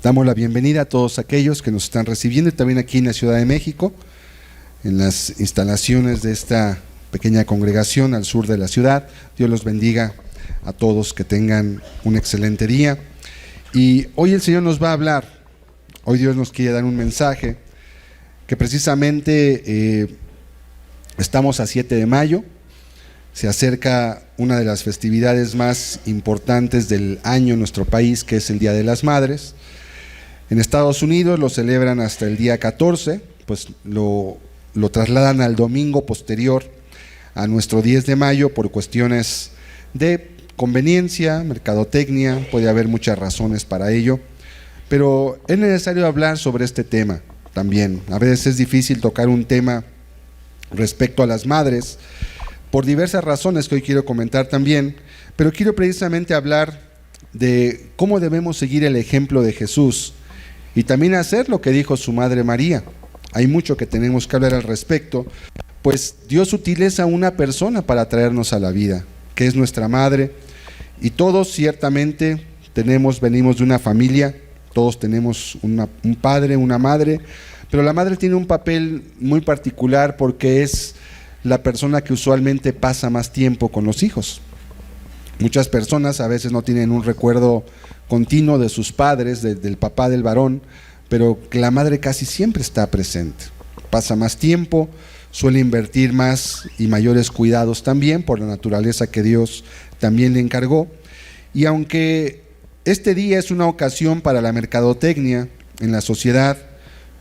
Damos la bienvenida a todos aquellos que nos están recibiendo y también aquí en la Ciudad de México, en las instalaciones de esta pequeña congregación al sur de la ciudad. Dios los bendiga a todos, que tengan un excelente día. Y hoy el Señor nos va a hablar, hoy Dios nos quiere dar un mensaje que precisamente estamos a 7 de mayo, se acerca una de las festividades más importantes del año en nuestro país, que es el Día de las Madres. En Estados Unidos lo celebran hasta el día 14, pues lo trasladan al domingo posterior a nuestro 10 de mayo por cuestiones de conveniencia, mercadotecnia, puede haber muchas razones para ello, pero es necesario hablar sobre este tema también. A veces es difícil tocar un tema respecto a las madres, por diversas razones que hoy quiero comentar también, pero quiero precisamente hablar de cómo debemos seguir el ejemplo de Jesús y también hacer lo que dijo su madre María. Hay mucho que tenemos que hablar al respecto, pues Dios utiliza a una persona para traernos a la vida, que es nuestra madre, y todos ciertamente venimos de una familia, todos tenemos un padre, una madre, pero la madre tiene un papel muy particular porque es la persona que usualmente pasa más tiempo con los hijos. Muchas personas a veces no tienen un recuerdo continuo de sus padres, del papá del varón, pero la madre casi siempre está presente. Pasa más tiempo, suele invertir más y mayores cuidados también por la naturaleza que Dios también le encargó. Y aunque este día es una ocasión para la mercadotecnia en la sociedad,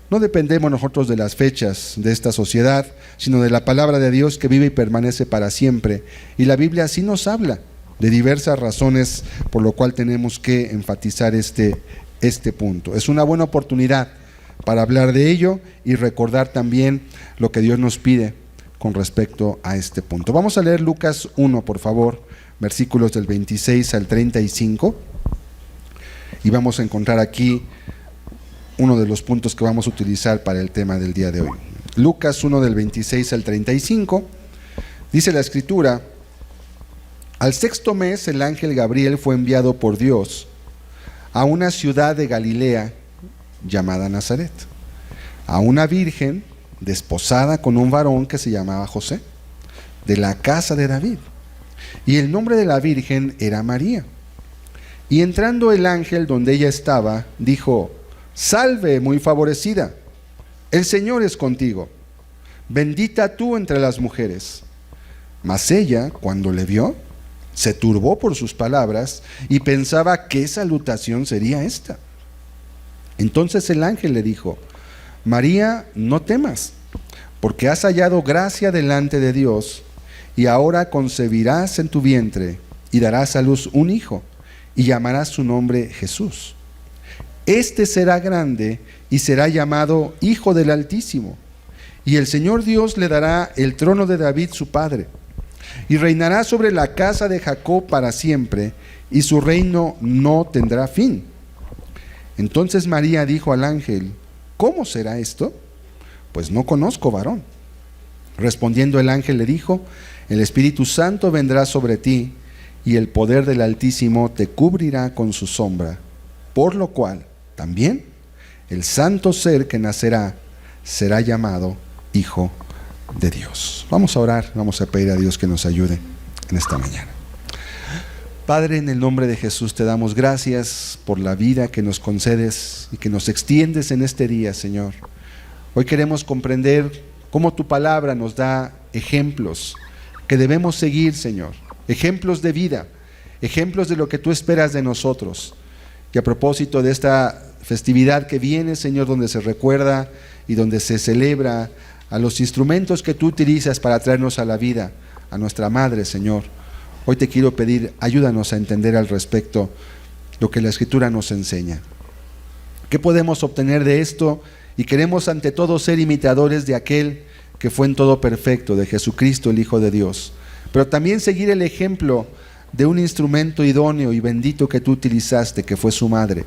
no dependemos nosotros de las fechas de esta sociedad, sino de la palabra de Dios que vive y permanece para siempre. Y la Biblia sí nos habla de diversas razones por lo cual tenemos que enfatizar este punto. Es una buena oportunidad para hablar de ello y recordar también lo que Dios nos pide con respecto a este punto. Vamos a leer Lucas 1, por favor, versículos del 26 al 35, y vamos a encontrar aquí uno de los puntos que vamos a utilizar para el tema del día de hoy. Lucas 1 del 26 al 35, dice la Escritura: al 6º mes el ángel Gabriel fue enviado por Dios a una ciudad de Galilea llamada Nazaret, a una virgen desposada con un varón que se llamaba José, de la casa de David, y el nombre de la virgen era María. Y entrando el ángel donde ella estaba, dijo: salve, muy favorecida, el Señor es contigo, bendita tú entre las mujeres. Mas ella, cuando le vio, se turbó por sus palabras y pensaba qué salutación sería esta. Entonces el ángel le dijo: María, no temas, porque has hallado gracia delante de Dios, y ahora concebirás en tu vientre y darás a luz un hijo, y llamarás su nombre Jesús. Este será grande y será llamado Hijo del Altísimo, y el Señor Dios le dará el trono de David su padre, y reinará sobre la casa de Jacob para siempre, y su reino no tendrá fin. Entonces María dijo al ángel: ¿cómo será esto? Pues no conozco varón. Respondiendo el ángel le dijo: el Espíritu Santo vendrá sobre ti, y el poder del Altísimo te cubrirá con su sombra, por lo cual también el santo ser que nacerá será llamado Hijo de Dios. Vamos a orar, vamos a pedir a Dios que nos ayude en esta mañana. Padre, en el nombre de Jesús te damos gracias por la vida que nos concedes y que nos extiendes en este día, Señor. Hoy queremos comprender cómo tu palabra nos da ejemplos que debemos seguir, Señor. Ejemplos de vida, ejemplos de lo que tú esperas de nosotros. Y a propósito de esta festividad que viene, Señor, donde se recuerda y donde se celebra a los instrumentos que tú utilizas para traernos a la vida, a nuestra madre, Señor. Hoy te quiero pedir, ayúdanos a entender al respecto lo que la Escritura nos enseña. ¿Qué podemos obtener de esto? Y queremos ante todo ser imitadores de aquel que fue en todo perfecto, de Jesucristo, el Hijo de Dios. Pero también seguir el ejemplo de un instrumento idóneo y bendito que tú utilizaste, que fue su madre,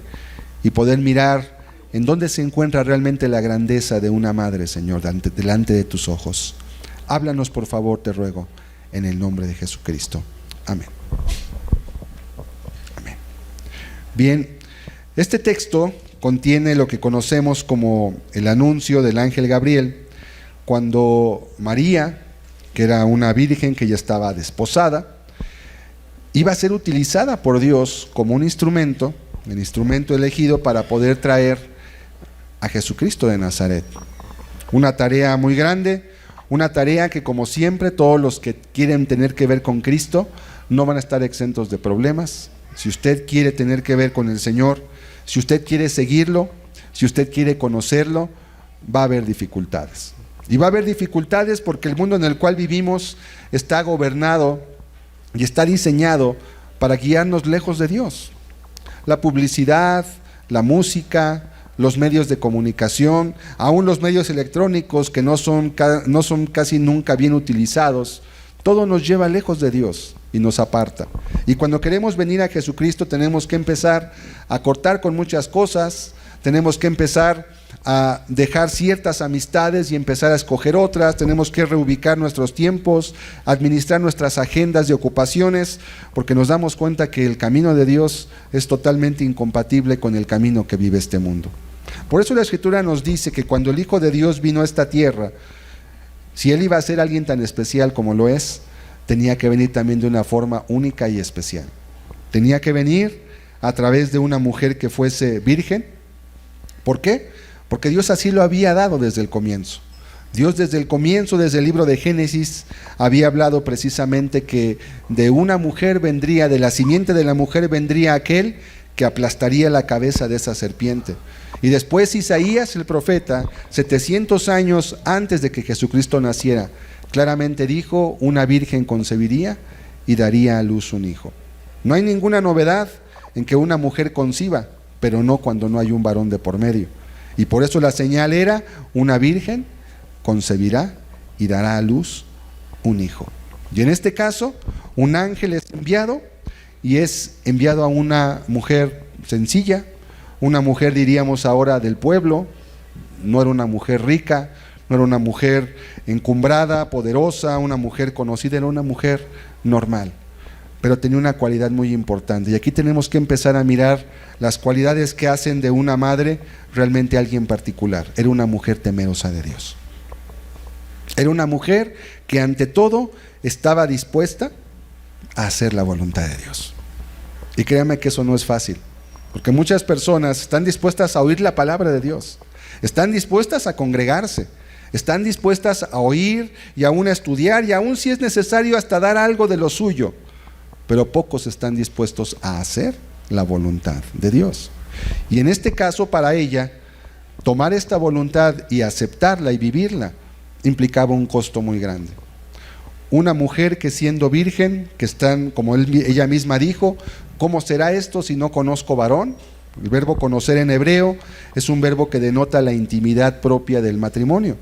y poder mirar en dónde se encuentra realmente la grandeza de una madre, Señor, delante de tus ojos. Háblanos, por favor, te ruego, en el nombre de Jesucristo. Amén. Amén. Bien, este texto contiene lo que conocemos como el anuncio del ángel Gabriel, cuando María, que era una virgen que ya estaba desposada, iba a ser utilizada por Dios como un instrumento, el instrumento elegido para poder traer a Jesucristo de Nazaret. Una tarea muy grande, una tarea que, como siempre, todos los que quieren tener que ver con Cristo no van a estar exentos de problemas. Si usted quiere tener que ver con el Señor, si usted quiere seguirlo, si usted quiere conocerlo, va a haber dificultades. Y va a haber dificultades porque el mundo en el cual vivimos está gobernado y está diseñado para guiarnos lejos de Dios. La publicidad, la música, los medios de comunicación, aún los medios electrónicos que no son casi nunca bien utilizados, todo nos lleva lejos de Dios y nos aparta. Y cuando queremos venir a Jesucristo tenemos que empezar a cortar con muchas cosas, tenemos que empezar a dejar ciertas amistades y empezar a escoger otras, tenemos que reubicar nuestros tiempos, administrar nuestras agendas de ocupaciones, porque nos damos cuenta que el camino de Dios es totalmente incompatible con el camino que vive este mundo. Por eso la Escritura nos dice que cuando el Hijo de Dios vino a esta tierra, si Él iba a ser alguien tan especial como lo es, tenía que venir también de una forma única y especial. Tenía que venir a través de una mujer que fuese virgen. ¿Por qué? Porque Dios así lo había dado desde el comienzo. Dios desde el comienzo, desde el libro de Génesis, había hablado precisamente que de una mujer vendría, de la simiente de la mujer vendría aquel que aplastaría la cabeza de esa serpiente. Y después Isaías, el profeta, 700 años antes de que Jesucristo naciera, claramente dijo: una virgen concebiría y daría a luz un hijo. No hay ninguna novedad en que una mujer conciba, pero no cuando no hay un varón de por medio. Y por eso la señal era: una virgen concebirá y dará a luz un hijo. Y en este caso, un ángel es enviado, y es enviado a una mujer sencilla, una mujer, diríamos ahora, del pueblo. No era una mujer rica, no era una mujer encumbrada, poderosa, una mujer conocida, era una mujer normal, pero tenía una cualidad muy importante. Y aquí tenemos que empezar a mirar las cualidades que hacen de una madre realmente alguien particular. Era una mujer temerosa de Dios. Era una mujer que ante todo estaba dispuesta a hacer la voluntad de Dios. Y créanme que eso no es fácil, porque muchas personas están dispuestas a oír la palabra de Dios, están dispuestas a congregarse, están dispuestas a oír y aún a estudiar, y aún si es necesario hasta dar algo de lo suyo, pero pocos están dispuestos a hacer la voluntad de Dios. Y en este caso, para ella, tomar esta voluntad y aceptarla y vivirla implicaba un costo muy grande. Una mujer que, siendo virgen, que están, como ella misma dijo: ¿cómo será esto si no conozco varón? El verbo conocer en hebreo es un verbo que denota la intimidad propia del matrimonio.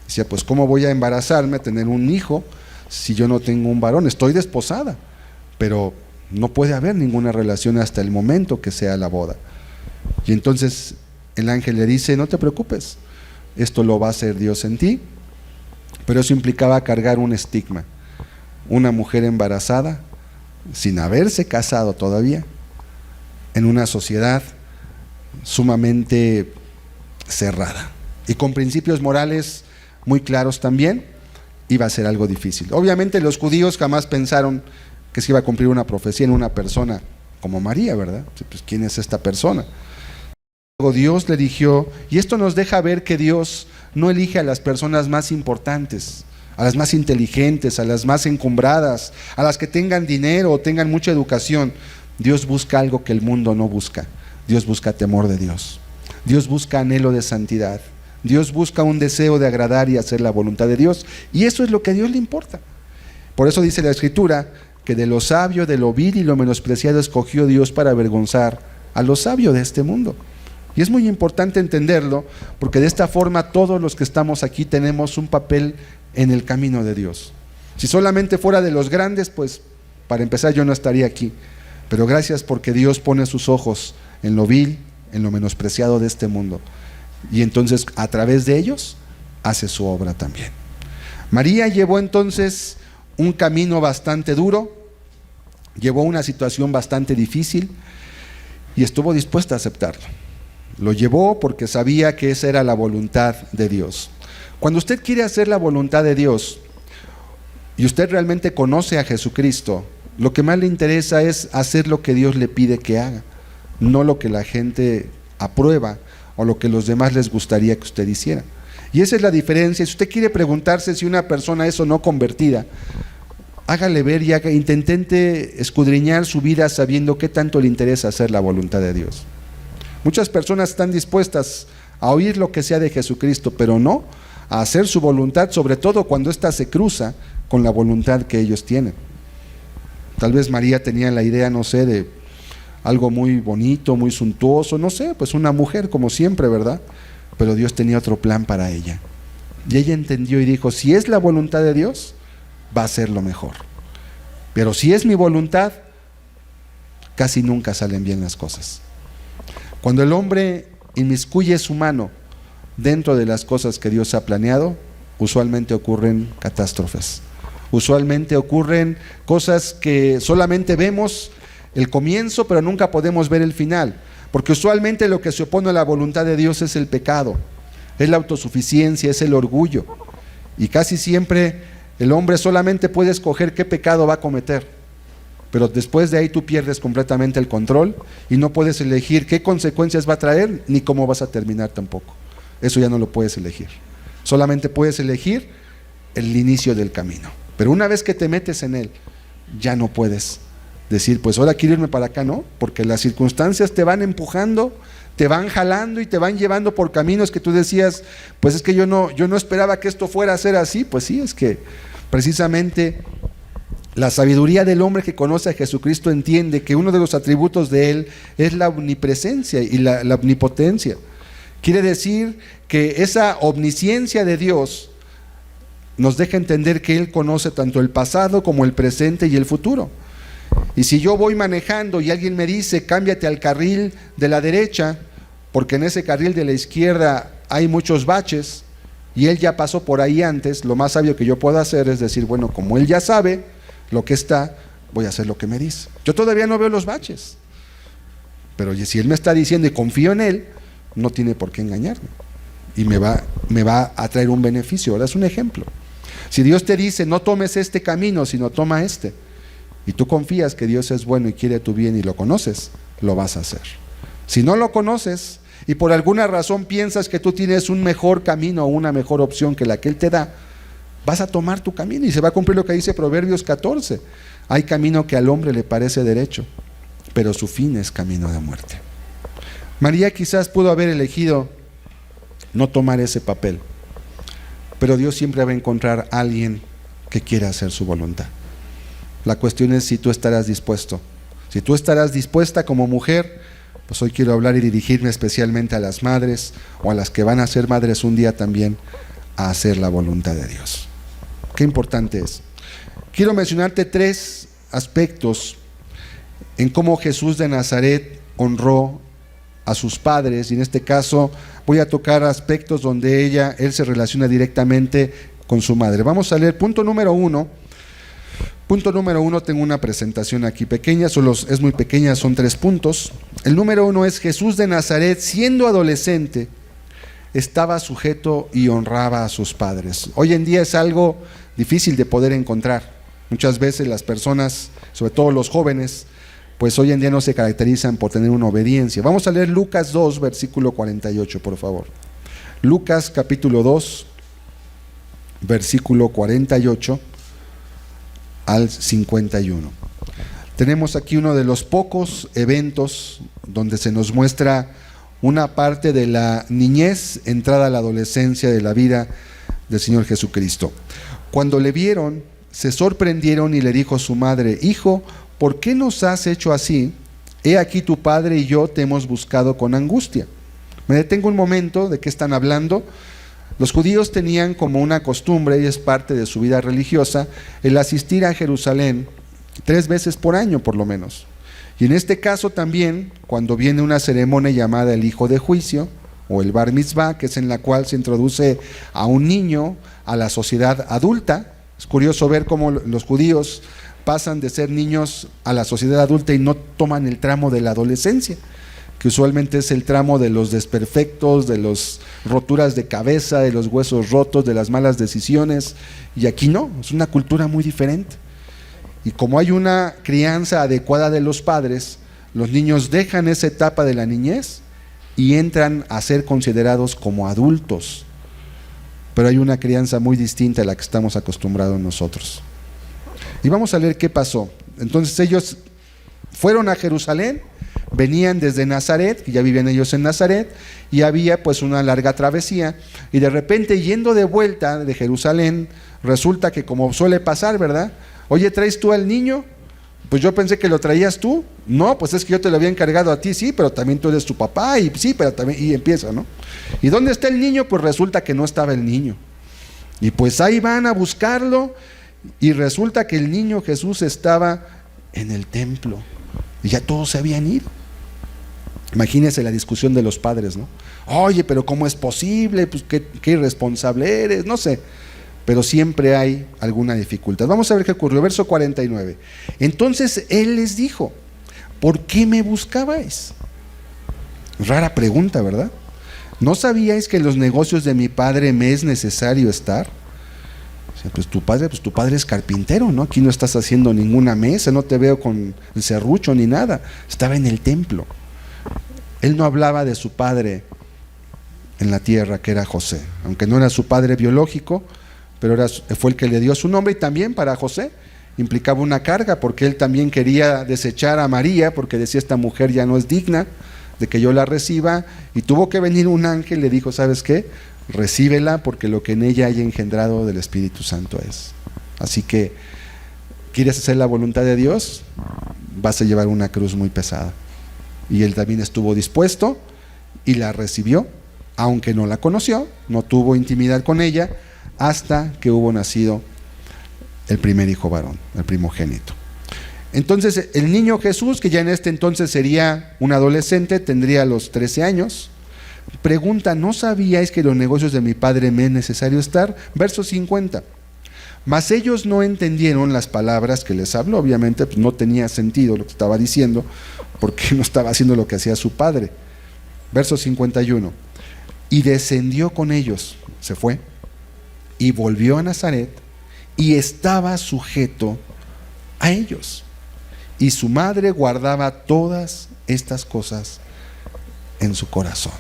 Decía: pues ¿cómo voy a embarazarme, a tener un hijo, si yo no tengo un varón? Estoy desposada, pero no puede haber ninguna relación hasta el momento que sea la boda. Y entonces el ángel le dice: no te preocupes, esto lo va a hacer Dios en ti. Pero eso implicaba cargar un estigma. Una mujer embarazada, sin haberse casado todavía, en una sociedad sumamente cerrada y con principios morales muy claros también, iba a ser algo difícil. Obviamente los judíos jamás pensaron que se iba a cumplir una profecía en una persona como María, ¿verdad? Pues ¿quién es esta persona? Luego Dios le eligió, y esto nos deja ver que Dios no elige a las personas más importantes, a las más inteligentes, a las más encumbradas, a las que tengan dinero o tengan mucha educación. Dios busca algo que el mundo no busca. Dios busca temor de Dios. Dios busca anhelo de santidad. Dios busca un deseo de agradar y hacer la voluntad de Dios. Y eso es lo que a Dios le importa. Por eso dice la Escritura que de lo sabio, de lo vil y lo menospreciado escogió Dios para avergonzar a lo sabio de este mundo. Y es muy importante entenderlo, porque de esta forma todos los que estamos aquí tenemos un papel en el camino de Dios. Si solamente fuera de los grandes, pues para empezar yo no estaría aquí. Pero gracias porque Dios pone sus ojos en lo vil, en lo menospreciado de este mundo. Y entonces a través de ellos hace su obra también. María llevó entonces un camino bastante duro, llevó una situación bastante difícil y estuvo dispuesta a aceptarlo. Lo llevó porque sabía que esa era la voluntad de Dios. Cuando usted quiere hacer la voluntad de Dios y usted realmente conoce a Jesucristo, lo que más le interesa es hacer lo que Dios le pide que haga, no lo que la gente aprueba o lo que los demás les gustaría que usted hiciera. Y esa es la diferencia. Si usted quiere preguntarse si una persona es o no convertida, hágale ver y intente escudriñar su vida sabiendo qué tanto le interesa hacer la voluntad de Dios. Muchas personas están dispuestas a oír lo que sea de Jesucristo, pero no a hacer su voluntad, sobre todo cuando ésta se cruza con la voluntad que ellos tienen. Tal vez María tenía la idea, no sé, de algo muy bonito, muy suntuoso, no sé, pues una mujer como siempre, ¿verdad? Pero Dios tenía otro plan para ella. Y ella entendió y dijo, si es la voluntad de Dios, va a ser lo mejor. Pero si es mi voluntad, casi nunca salen bien las cosas. Cuando el hombre inmiscuye su mano dentro de las cosas que Dios ha planeado, usualmente ocurren catástrofes. Usualmente ocurren cosas que solamente vemos el comienzo, pero nunca podemos ver el final. Porque usualmente lo que se opone a la voluntad de Dios es el pecado, es la autosuficiencia, es el orgullo. Y casi siempre el hombre solamente puede escoger qué pecado va a cometer. Pero después de ahí tú pierdes completamente el control y no puedes elegir qué consecuencias va a traer ni cómo vas a terminar tampoco. Eso ya no lo puedes elegir. Solamente puedes elegir el inicio del camino. Pero una vez que te metes en él, ya no puedes decir, pues ahora quiero irme para acá, ¿no? Porque las circunstancias te van empujando, te van jalando y te van llevando por caminos que tú decías, pues es que yo no esperaba que esto fuera a ser así. Pues sí, es que precisamente la sabiduría del hombre que conoce a Jesucristo entiende que uno de los atributos de Él es la omnipresencia y la omnipotencia. Quiere decir que esa omnisciencia de Dios nos deja entender que Él conoce tanto el pasado como el presente y el futuro. Y si yo voy manejando y alguien me dice, cámbiate al carril de la derecha, porque en ese carril de la izquierda hay muchos baches, y Él ya pasó por ahí antes, lo más sabio que yo puedo hacer es decir, bueno, como Él ya sabe lo que está, voy a hacer lo que me dice. Yo todavía no veo los baches, pero si Él me está diciendo y confío en Él, no tiene por qué engañarme y me va a traer un beneficio. Ahora es un ejemplo. Si Dios te dice no tomes este camino, sino toma este, y tú confías que Dios es bueno y quiere tu bien y lo conoces, lo vas a hacer. Si no lo conoces y por alguna razón piensas que tú tienes un mejor camino o una mejor opción que la que Él te da, vas a tomar tu camino y se va a cumplir lo que dice Proverbios 14. Hay camino que al hombre le parece derecho, pero su fin es camino de muerte. María quizás pudo haber elegido no tomar ese papel, pero Dios siempre va a encontrar a alguien que quiera hacer su voluntad. La cuestión es si tú estarás dispuesto. Si tú estarás dispuesta como mujer, pues hoy quiero hablar y dirigirme especialmente a las madres o a las que van a ser madres un día también, a hacer la voluntad de Dios. Qué importante es. Quiero mencionarte 3 aspectos en cómo Jesús de Nazaret honró a sus padres, y en este caso voy a tocar aspectos donde él se relaciona directamente con su madre. Vamos a leer punto número 1. Punto número 1, tengo una presentación aquí pequeña, es muy pequeña, son 3 puntos. El número 1 es: Jesús de Nazaret, siendo adolescente, estaba sujeto y honraba a sus padres. Hoy en día es algo difícil de poder encontrar. Muchas veces las personas, sobre todo los jóvenes, pues hoy en día no se caracterizan por tener una obediencia. Vamos a leer Lucas 2, versículo 48, por favor. Lucas capítulo 2, versículo 48 al 51. Tenemos aquí uno de los pocos eventos donde se nos muestra una parte de la niñez, entrada a la adolescencia de la vida del Señor Jesucristo. Cuando le vieron, se sorprendieron y le dijo a su madre: Hijo, ¿por qué nos has hecho así? He aquí tu padre y yo te hemos buscado con angustia. Me detengo un momento. ¿De qué están hablando? Los judíos tenían como una costumbre, y es parte de su vida religiosa, el asistir a Jerusalén 3 veces por año por lo menos. Y en este caso también, cuando viene una ceremonia llamada el hijo de juicio, o el bar mitzvah, que es en la cual se introduce a un niño a la sociedad adulta. Es curioso ver cómo los judíos pasan de ser niños a la sociedad adulta y no toman el tramo de la adolescencia. que usualmente es el tramo de los desperfectos, de las roturas de cabeza, de los huesos rotos, de las malas decisiones, y aquí no, es una cultura muy diferente. Y como hay una crianza adecuada de los padres, los niños dejan esa etapa de la niñez y entran a ser considerados como adultos, pero hay una crianza muy distinta a la que estamos acostumbrados nosotros. Y vamos a leer qué pasó. Entonces ellos fueron a Jerusalén, venían desde Nazaret, que ya vivían ellos en Nazaret, y había pues una larga travesía, y de repente yendo de vuelta de Jerusalén, resulta que como suele pasar, ¿verdad? Oye, ¿traes tú al niño? Pues yo pensé que lo traías tú. No, pues es que yo te lo había encargado a ti, sí, pero también tú eres tu papá, y sí, pero también, y empieza, ¿no? ¿Y dónde está el niño? Pues resulta que no estaba el niño. Y pues ahí van a buscarlo, y resulta que el niño Jesús estaba en el templo, y ya todos se habían ido. Imagínense la discusión de los padres, ¿no? Oye, pero ¿cómo es posible? Pues qué irresponsable eres, no sé. Pero siempre hay alguna dificultad. Vamos a ver qué ocurrió. Verso 49. Entonces él les dijo: ¿por qué me buscabais? Rara pregunta, ¿verdad? ¿No sabíais que en los negocios de mi padre me es necesario estar? O sea, pues tu padre es carpintero, ¿no? Aquí no estás haciendo ninguna mesa, no te veo con el serrucho ni nada. Estaba en el templo. Él no hablaba de su padre en la tierra, que era José, aunque no era su padre biológico, pero fue el que le dio su nombre. Y también para José implicaba una carga, porque él también quería desechar a María, porque decía: esta mujer ya no es digna de que yo la reciba, y tuvo que venir un ángel y le dijo: ¿sabes qué? Recíbela, porque lo que en ella haya engendrado del Espíritu Santo es. Así que, ¿quieres hacer la voluntad de Dios? Vas a llevar una cruz muy pesada. Y él también estuvo dispuesto y la recibió, aunque no la conoció, no tuvo intimidad con ella, hasta que hubo nacido el primer hijo varón, el primogénito. Entonces el niño Jesús, que ya en este entonces sería un adolescente, tendría los 13 años, pregunta: ¿no sabíais que en los negocios de mi padre me es necesario estar? Verso 50. Mas ellos no entendieron las palabras que les habló. Obviamente pues no tenía sentido lo que estaba diciendo, porque no estaba haciendo lo que hacía su padre. Verso 51. Y descendió con ellos, se fue, y volvió a Nazaret, y estaba sujeto a ellos. Y su madre guardaba todas estas cosas en su corazón.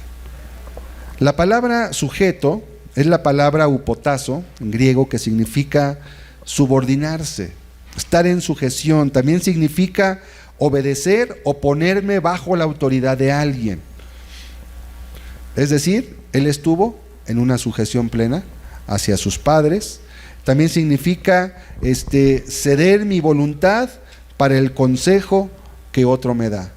La palabra sujeto es la palabra upotazo, en griego, que significa subordinarse, estar en sujeción. También significa obedecer o ponerme bajo la autoridad de alguien. Es decir, él estuvo en una sujeción plena hacia sus padres. También significa ceder mi voluntad para el consejo que otro me da.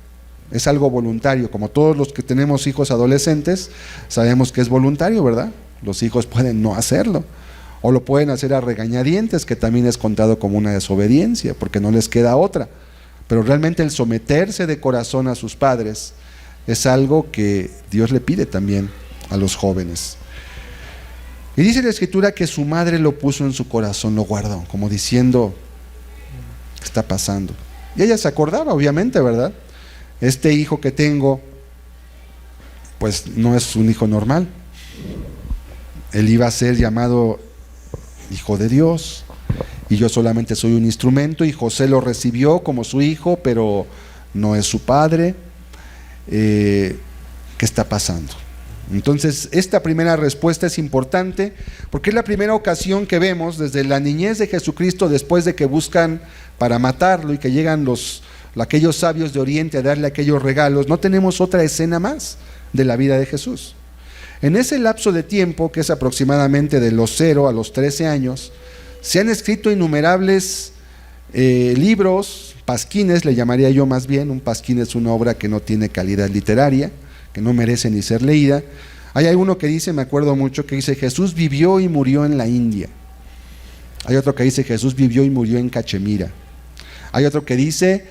Es algo voluntario, como todos los que tenemos hijos adolescentes, sabemos que es voluntario, ¿verdad? Los hijos pueden no hacerlo, o lo pueden hacer a regañadientes, que también es contado como una desobediencia, porque no les queda otra. Pero realmente el someterse de corazón a sus padres es algo que Dios le pide también a los jóvenes. Y dice la Escritura que su madre lo puso en su corazón, lo guardó, como diciendo: ¿qué está pasando? Y ella se acordaba, obviamente, ¿verdad? Este hijo que tengo, pues no es un hijo normal. Él iba a ser llamado hijo de Dios, y yo solamente soy un instrumento, y José lo recibió como su hijo, pero no es su padre. ¿Qué está pasando? Entonces, esta primera respuesta es importante, porque es la primera ocasión que vemos desde la niñez de Jesucristo, después de que buscan para matarlo y que llegan aquellos sabios de Oriente a darle aquellos regalos. No tenemos otra escena más de la vida de Jesús. En ese lapso de tiempo, que es aproximadamente de los 0 a los 13 años, se han escrito innumerables libros, pasquines, le llamaría yo más bien. Un pasquín es una obra que no tiene calidad literaria, que no merece ni ser leída. Hay alguno que dice, me acuerdo mucho, que dice: Jesús vivió y murió en la India. Hay otro que dice: Jesús vivió y murió en Cachemira. Hay otro que dice: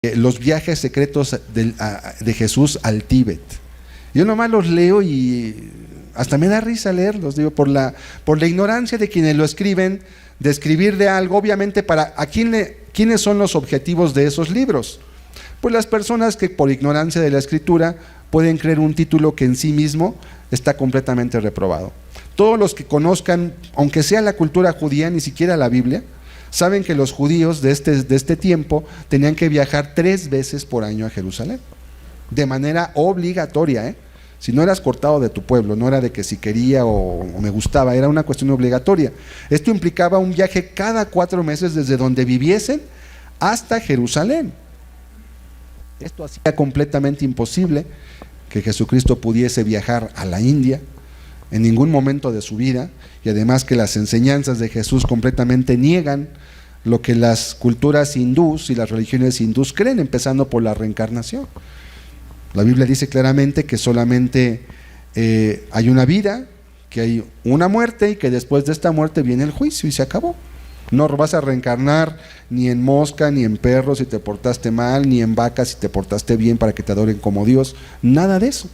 los viajes secretos de Jesús al Tíbet. Yo nomás los leo y hasta me da risa leerlos, digo, por la ignorancia de quienes lo escriben, de escribir de algo, obviamente, ¿quiénes son los objetivos de esos libros? Pues las personas que por ignorancia de la Escritura pueden creer un título que en sí mismo está completamente reprobado. Todos los que conozcan, aunque sea la cultura judía, ni siquiera la Biblia, saben que los judíos de este tiempo tenían que viajar 3 veces por año a Jerusalén, de manera obligatoria, Si no eras cortado de tu pueblo, no era de que si quería o me gustaba, era una cuestión obligatoria. Esto implicaba un viaje cada 4 meses desde donde viviesen hasta Jerusalén. Esto hacía completamente imposible que Jesucristo pudiese viajar a la India en ningún momento de su vida, y además que las enseñanzas de Jesús completamente niegan lo que las culturas hindús y las religiones hindús creen, empezando por la reencarnación. La Biblia dice claramente que solamente hay una vida, que hay una muerte y que después de esta muerte viene el juicio y se acabó. No vas a reencarnar ni en mosca, ni en perro si te portaste mal, ni en vaca si te portaste bien para que te adoren como Dios. Nada de eso.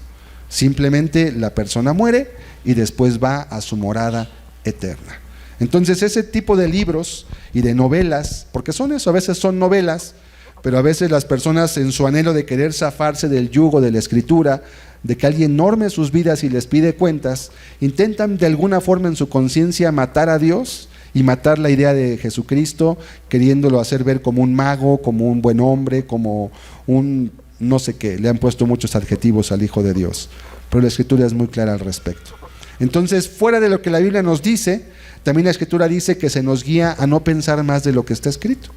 Simplemente la persona muere y después va a su morada eterna. Entonces ese tipo de libros y de novelas, porque son eso, a veces son novelas, pero a veces las personas en su anhelo de querer zafarse del yugo de la Escritura, de que alguien norme sus vidas y les pide cuentas, intentan de alguna forma en su conciencia matar a Dios y matar la idea de Jesucristo, queriéndolo hacer ver como un mago, como un buen hombre, como un no sé qué. Le han puesto muchos adjetivos al Hijo de Dios, pero la Escritura es muy clara al respecto. Entonces, fuera de lo que la Biblia nos dice, también la Escritura dice que se nos guía a no pensar más de lo que está escrito.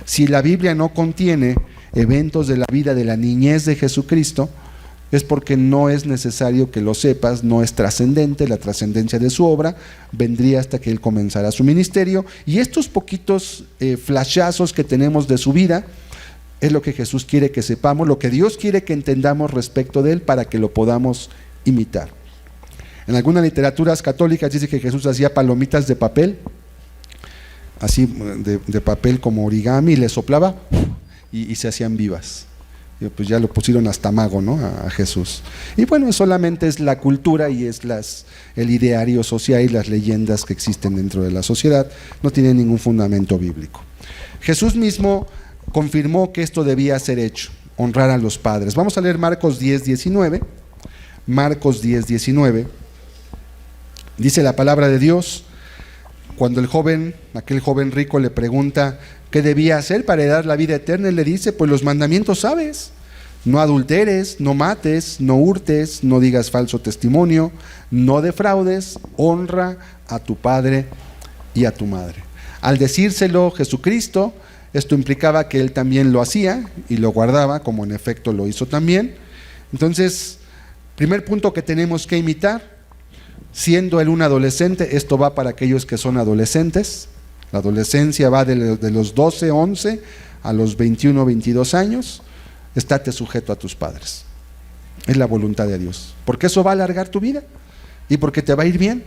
Si la Biblia no contiene eventos de la vida de la niñez de Jesucristo, es porque no es necesario que lo sepas, no es trascendente. La trascendencia de su obra vendría hasta que Él comenzara su ministerio, y estos poquitos flashazos que tenemos de su vida es lo que Jesús quiere que sepamos, lo que Dios quiere que entendamos respecto de Él para que lo podamos imitar. En algunas literaturas católicas dice que Jesús hacía palomitas de papel, así de papel como origami, y le soplaba y se hacían vivas. Y pues ya lo pusieron hasta mago, ¿no? A Jesús. Y bueno, solamente es la cultura y es el ideario social y las leyendas que existen dentro de la sociedad, no tienen ningún fundamento bíblico. Jesús mismo confirmó que esto debía ser hecho, honrar a los padres. Vamos a leer Marcos 10:19. Marcos 10:19. Dice la palabra de Dios: cuando aquel joven rico le pregunta qué debía hacer para heredar la vida eterna, él le dice, pues los mandamientos sabes: no adulteres, no mates, no hurtes, no digas falso testimonio, no defraudes, honra a tu padre y a tu madre. Al decírselo Jesucristo, esto implicaba que él también lo hacía y lo guardaba, como en efecto lo hizo también. Entonces, primer punto que tenemos que imitar: siendo él un adolescente, esto va para aquellos que son adolescentes. La adolescencia va de los 12, 11 a los 21, 22 años. Estate sujeto a tus padres. Es la voluntad de Dios, porque eso va a alargar tu vida y porque te va a ir bien.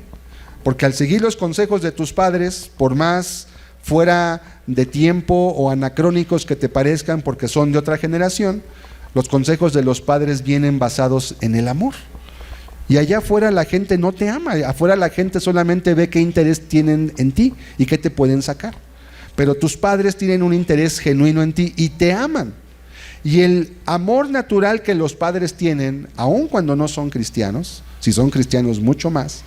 Porque al seguir los consejos de tus padres, por más fuera de tiempo o anacrónicos que te parezcan porque son de otra generación, los consejos de los padres vienen basados en el amor. Y allá afuera la gente no te ama, afuera la gente solamente ve qué interés tienen en ti y qué te pueden sacar. Pero tus padres tienen un interés genuino en ti y te aman. Y el amor natural que los padres tienen, aun cuando no son cristianos, si son cristianos mucho más,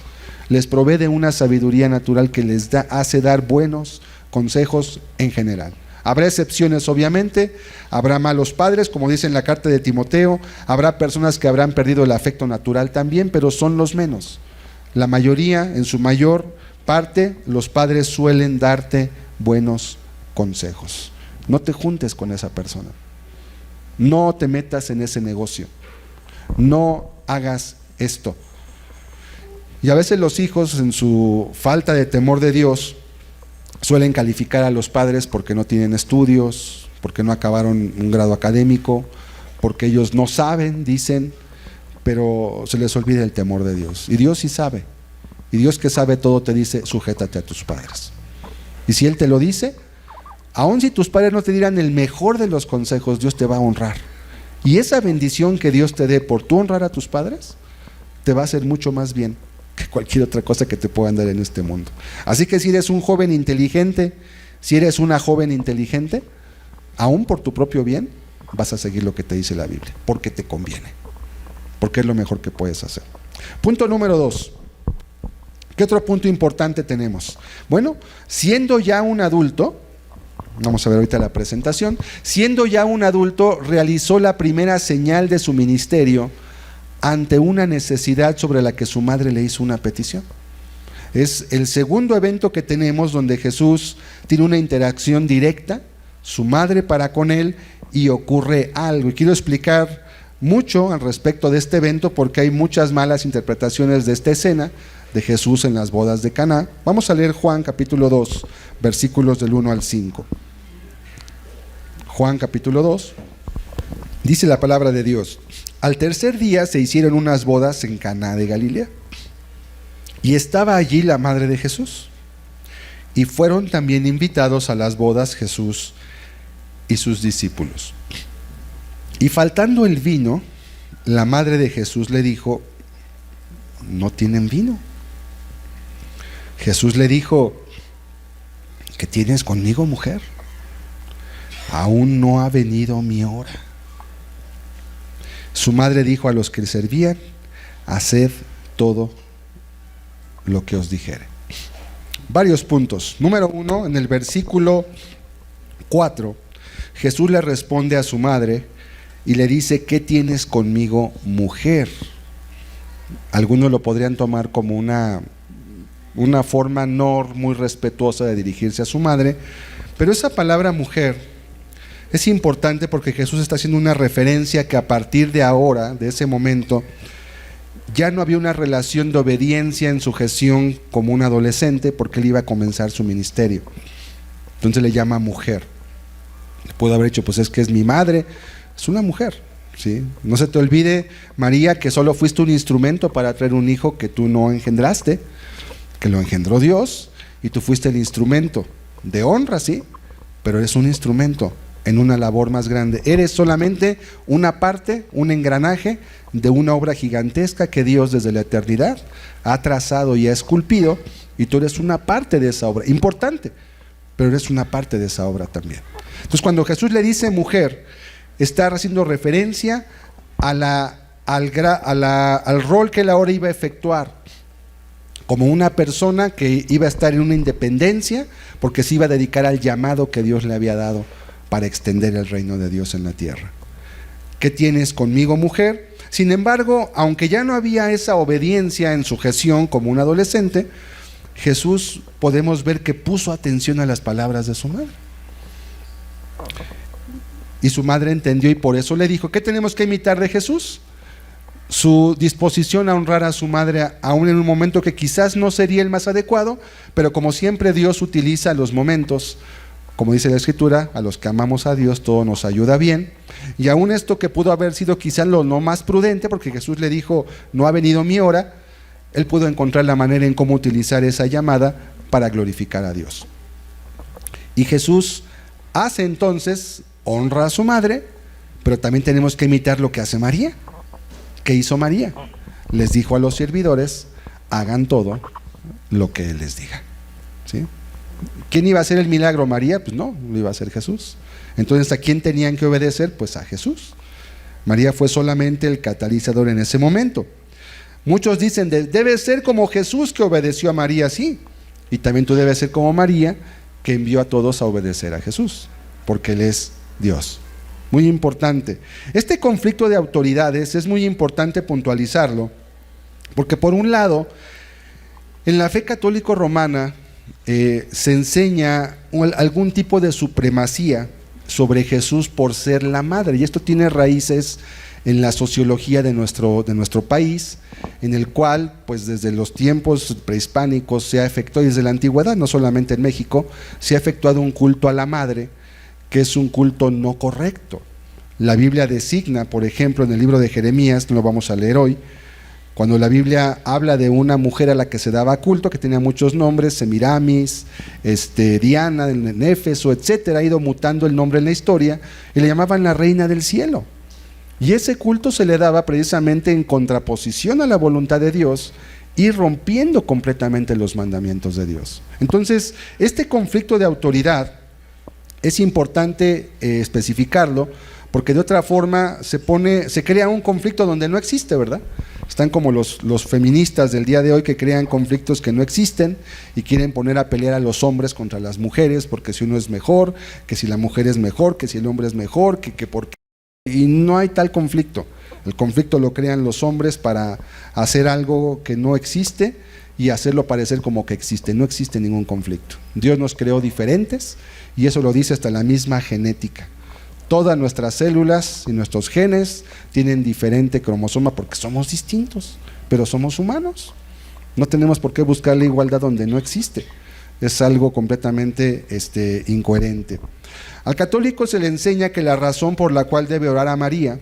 les provee de una sabiduría natural que les hace dar buenos consejos en general. Habrá excepciones, obviamente, habrá malos padres, como dice en la carta de Timoteo, habrá personas que habrán perdido el afecto natural también, pero son los menos. La mayoría, en su mayor parte, los padres suelen darte buenos consejos. No te juntes con esa persona, no te metas en ese negocio, no hagas esto. Y a veces los hijos, en su falta de temor de Dios, suelen calificar a los padres porque no tienen estudios, porque no acabaron un grado académico, porque ellos no saben, dicen, pero se les olvida el temor de Dios. Y Dios sí sabe. Y Dios, que sabe todo, te dice: sujétate a tus padres. Y si Él te lo dice, aun si tus padres no te dieran el mejor de los consejos, Dios te va a honrar. Y esa bendición que Dios te dé por tú honrar a tus padres, te va a hacer mucho más bien que cualquier otra cosa que te puedan dar en este mundo. Así que si eres un joven inteligente, si eres una joven inteligente, aún por tu propio bien, vas a seguir lo que te dice la Biblia, porque te conviene, porque es lo mejor que puedes hacer. Punto número 2. ¿Qué otro punto importante tenemos? Bueno, siendo ya un adulto, vamos a ver ahorita la presentación, siendo ya un adulto, realizó la primera señal de su ministerio ante una necesidad sobre la que su madre le hizo una petición. Es el segundo evento que tenemos donde Jesús tiene una interacción directa, su madre para con él, y ocurre algo. Y quiero explicar mucho al respecto de este evento porque hay muchas malas interpretaciones de esta escena de Jesús en las bodas de Caná. Vamos a leer Juan capítulo 2, versículos del 1 al 5. Juan capítulo 2, dice la palabra de Dios: al tercer día se hicieron unas bodas en Caná de Galilea, y estaba allí la madre de Jesús, y fueron también invitados a las bodas Jesús y sus discípulos. Y faltando el vino, la madre de Jesús le dijo: ¿no tienen vino? Jesús le dijo: ¿qué tienes conmigo, mujer? Aún no ha venido mi hora. Su madre dijo a los que le servían: haced todo lo que os dijere. Varios puntos. Número 1, en el versículo 4, Jesús le responde a su madre y le dice: ¿qué tienes conmigo, mujer? Algunos lo podrían tomar como una forma no muy respetuosa de dirigirse a su madre, pero esa palabra mujer es importante porque Jesús está haciendo una referencia que a partir de ahora, de ese momento, ya no había una relación de obediencia en sujeción como un adolescente, porque él iba a comenzar su ministerio. Entonces le llama mujer. Pudo haber dicho: pues es que es mi madre. Es una mujer, ¿sí? No se te olvide, María, que solo fuiste un instrumento para traer un hijo que tú no engendraste, que lo engendró Dios, y tú fuiste el instrumento de honra, sí, pero eres un instrumento en una labor más grande. Eres solamente una parte, un engranaje de una obra gigantesca que Dios desde la eternidad ha trazado y ha esculpido, y tú eres una parte de esa obra, importante, pero eres una parte de esa obra también. Entonces, cuando Jesús le dice mujer, está haciendo referencia al rol que él ahora iba a efectuar como una persona que iba a estar en una independencia, porque se iba a dedicar al llamado que Dios le había dado para extender el reino de Dios en la tierra. ¿Qué tienes conmigo, mujer? Sin embargo, aunque ya no había esa obediencia en sujeción como un adolescente, Jesús podemos ver que puso atención a las palabras de su madre. Y su madre entendió, y por eso le dijo: ¿qué tenemos que imitar de Jesús? Su disposición a honrar a su madre, aún en un momento que quizás no sería el más adecuado, pero como siempre Dios utiliza los momentos, como dice la Escritura, a los que amamos a Dios todo nos ayuda bien. Y aún esto que pudo haber sido quizás lo no más prudente, porque Jesús le dijo: no ha venido mi hora, él pudo encontrar la manera en cómo utilizar esa llamada para glorificar a Dios. Y Jesús hace entonces, honra a su madre, pero también tenemos que imitar lo que hace María. ¿Qué hizo María? Les dijo a los servidores: hagan todo lo que Él les diga, ¿sí? ¿Quién iba a hacer el milagro? María. Pues no, lo iba a hacer Jesús. Entonces, ¿a quién tenían que obedecer? Pues a Jesús. María fue solamente el catalizador en ese momento. Muchos dicen: debe ser como Jesús, que obedeció a María. Sí, y también tú debes ser como María, que envió a todos a obedecer a Jesús, porque Él es Dios. Muy importante. Este conflicto de autoridades es muy importante puntualizarlo, porque por un lado, en la fe católico romana se enseña algún tipo de supremacía sobre Jesús por ser la madre, y esto tiene raíces en la sociología de nuestro país, en el cual pues desde los tiempos prehispánicos se ha efectuado, desde la antigüedad, no solamente en México, se ha efectuado un culto a la madre, que es un culto no correcto. La Biblia designa, por ejemplo, en el libro de Jeremías, no lo vamos a leer hoy, cuando la Biblia habla de una mujer a la que se daba culto, que tenía muchos nombres: Semiramis, Diana, en Éfeso, etcétera, ha ido mutando el nombre en la historia, y le llamaban la reina del cielo. Y ese culto se le daba precisamente en contraposición a la voluntad de Dios y rompiendo completamente los mandamientos de Dios. Entonces, este conflicto de autoridad Es importante especificarlo, porque de otra forma se crea un conflicto donde no existe, ¿verdad? Están como los feministas del día de hoy que crean conflictos que no existen y quieren poner a pelear a los hombres contra las mujeres, porque si uno es mejor, que si la mujer es mejor, que si el hombre es mejor, que por qué. Y no hay tal conflicto. El conflicto lo crean los hombres para hacer algo que no existe y hacerlo parecer como que existe. No existe ningún conflicto. Dios nos creó diferentes y eso lo dice hasta la misma genética. Todas nuestras células y nuestros genes tienen diferente cromosoma porque somos distintos, pero somos humanos. No tenemos por qué buscar la igualdad donde no existe. Es algo completamente incoherente. Al católico se le enseña que la razón por la cual debe orar a María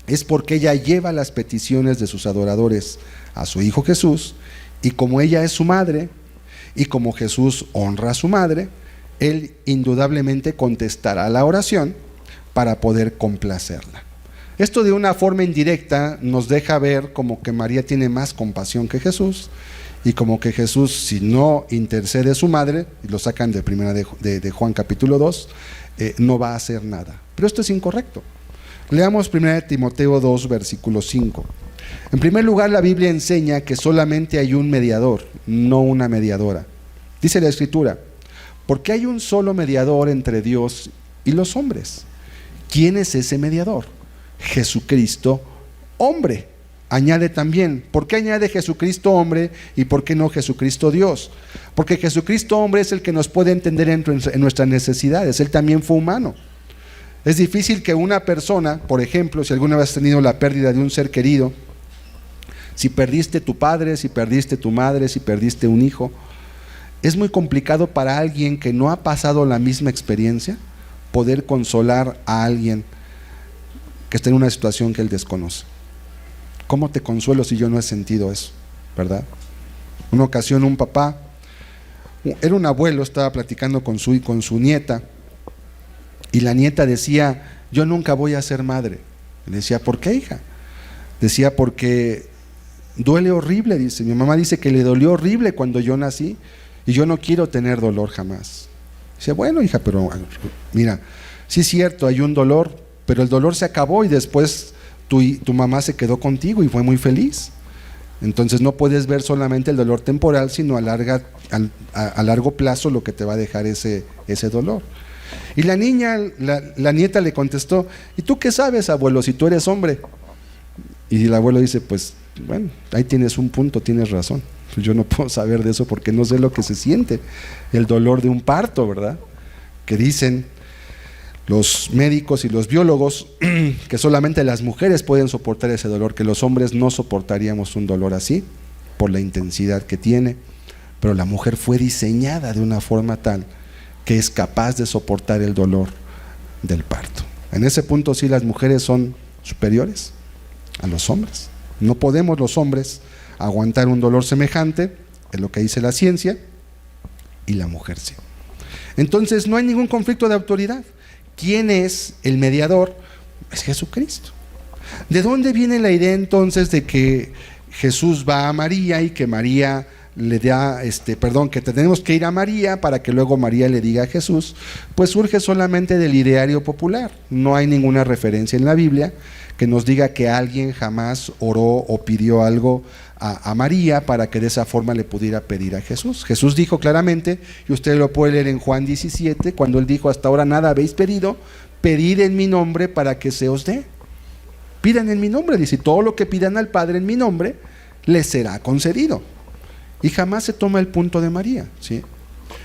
es porque ella lleva las peticiones de sus adoradores a su Hijo Jesús, y como ella es su madre, y como Jesús honra a su madre, Él indudablemente contestará la oración para poder complacerla. Esto de una forma indirecta nos deja ver como que María tiene más compasión que Jesús, y como que Jesús, si no intercede su madre, y lo sacan de primera de Juan capítulo 2, no va a hacer nada. Pero esto es incorrecto. Leamos 1 Timoteo 2, versículo 5. En primer lugar, la Biblia enseña que solamente hay un mediador, no una mediadora. Dice la Escritura, porque hay un solo mediador entre Dios y los hombres. ¿Quién es ese mediador? Jesucristo, hombre. Añade también, ¿por qué añade Jesucristo hombre y por qué no Jesucristo Dios? Porque Jesucristo hombre es el que nos puede entender en nuestras necesidades. Él también fue humano. Es difícil que una persona, por ejemplo, si alguna vez has tenido la pérdida de un ser querido, si perdiste tu padre, si perdiste tu madre, si perdiste un hijo, es muy complicado para alguien que no ha pasado la misma experiencia poder consolar a alguien que está en una situación que él desconoce. ¿Cómo te consuelo si yo no he sentido eso? ¿Verdad? Una ocasión un papá, era un abuelo, estaba platicando con su nieta, y la nieta decía, yo nunca voy a ser madre. Le decía, ¿por qué, hija? Decía, porque duele horrible, dice. Mi mamá dice que le dolió horrible cuando yo nací y yo no quiero tener dolor jamás. Dice, bueno, hija, pero mira, sí es cierto, hay un dolor, pero el dolor se acabó y después tu mamá se quedó contigo y fue muy feliz. Entonces no puedes ver solamente el dolor temporal, sino a largo plazo lo que te va a dejar ese dolor. Y la nieta le contestó, ¿y tú qué sabes, abuelo, si tú eres hombre? Y el abuelo dice, pues bueno, ahí tienes un punto, tienes razón. Pues yo no puedo saber de eso porque no sé lo que se siente, el dolor de un parto, ¿verdad? Que dicen los médicos y los biólogos que solamente las mujeres pueden soportar ese dolor, que los hombres no soportaríamos un dolor así por la intensidad que tiene, pero la mujer fue diseñada de una forma tal que es capaz de soportar el dolor del parto. En ese punto sí las mujeres son superiores a los hombres. No podemos los hombres aguantar un dolor semejante, es lo que dice la ciencia, y la mujer sí. Entonces no hay ningún conflicto de autoridad. ¿Quién es el mediador? Es Jesucristo. ¿De dónde viene la idea entonces de que Jesús va a María y que María le da, que tenemos que ir a María para que luego María le diga a Jesús? Pues surge solamente del ideario popular. No hay ninguna referencia en la Biblia que nos diga que alguien jamás oró o pidió algo a María para que de esa forma le pudiera pedir a Jesús. Jesús dijo claramente, y usted lo puede leer en Juan 17, cuando él dijo, hasta ahora nada habéis pedido, pedid en mi nombre para que se os dé. Pidan en mi nombre, dice, todo lo que pidan al Padre en mi nombre, les será concedido. Y jamás se toma el punto de María, ¿sí?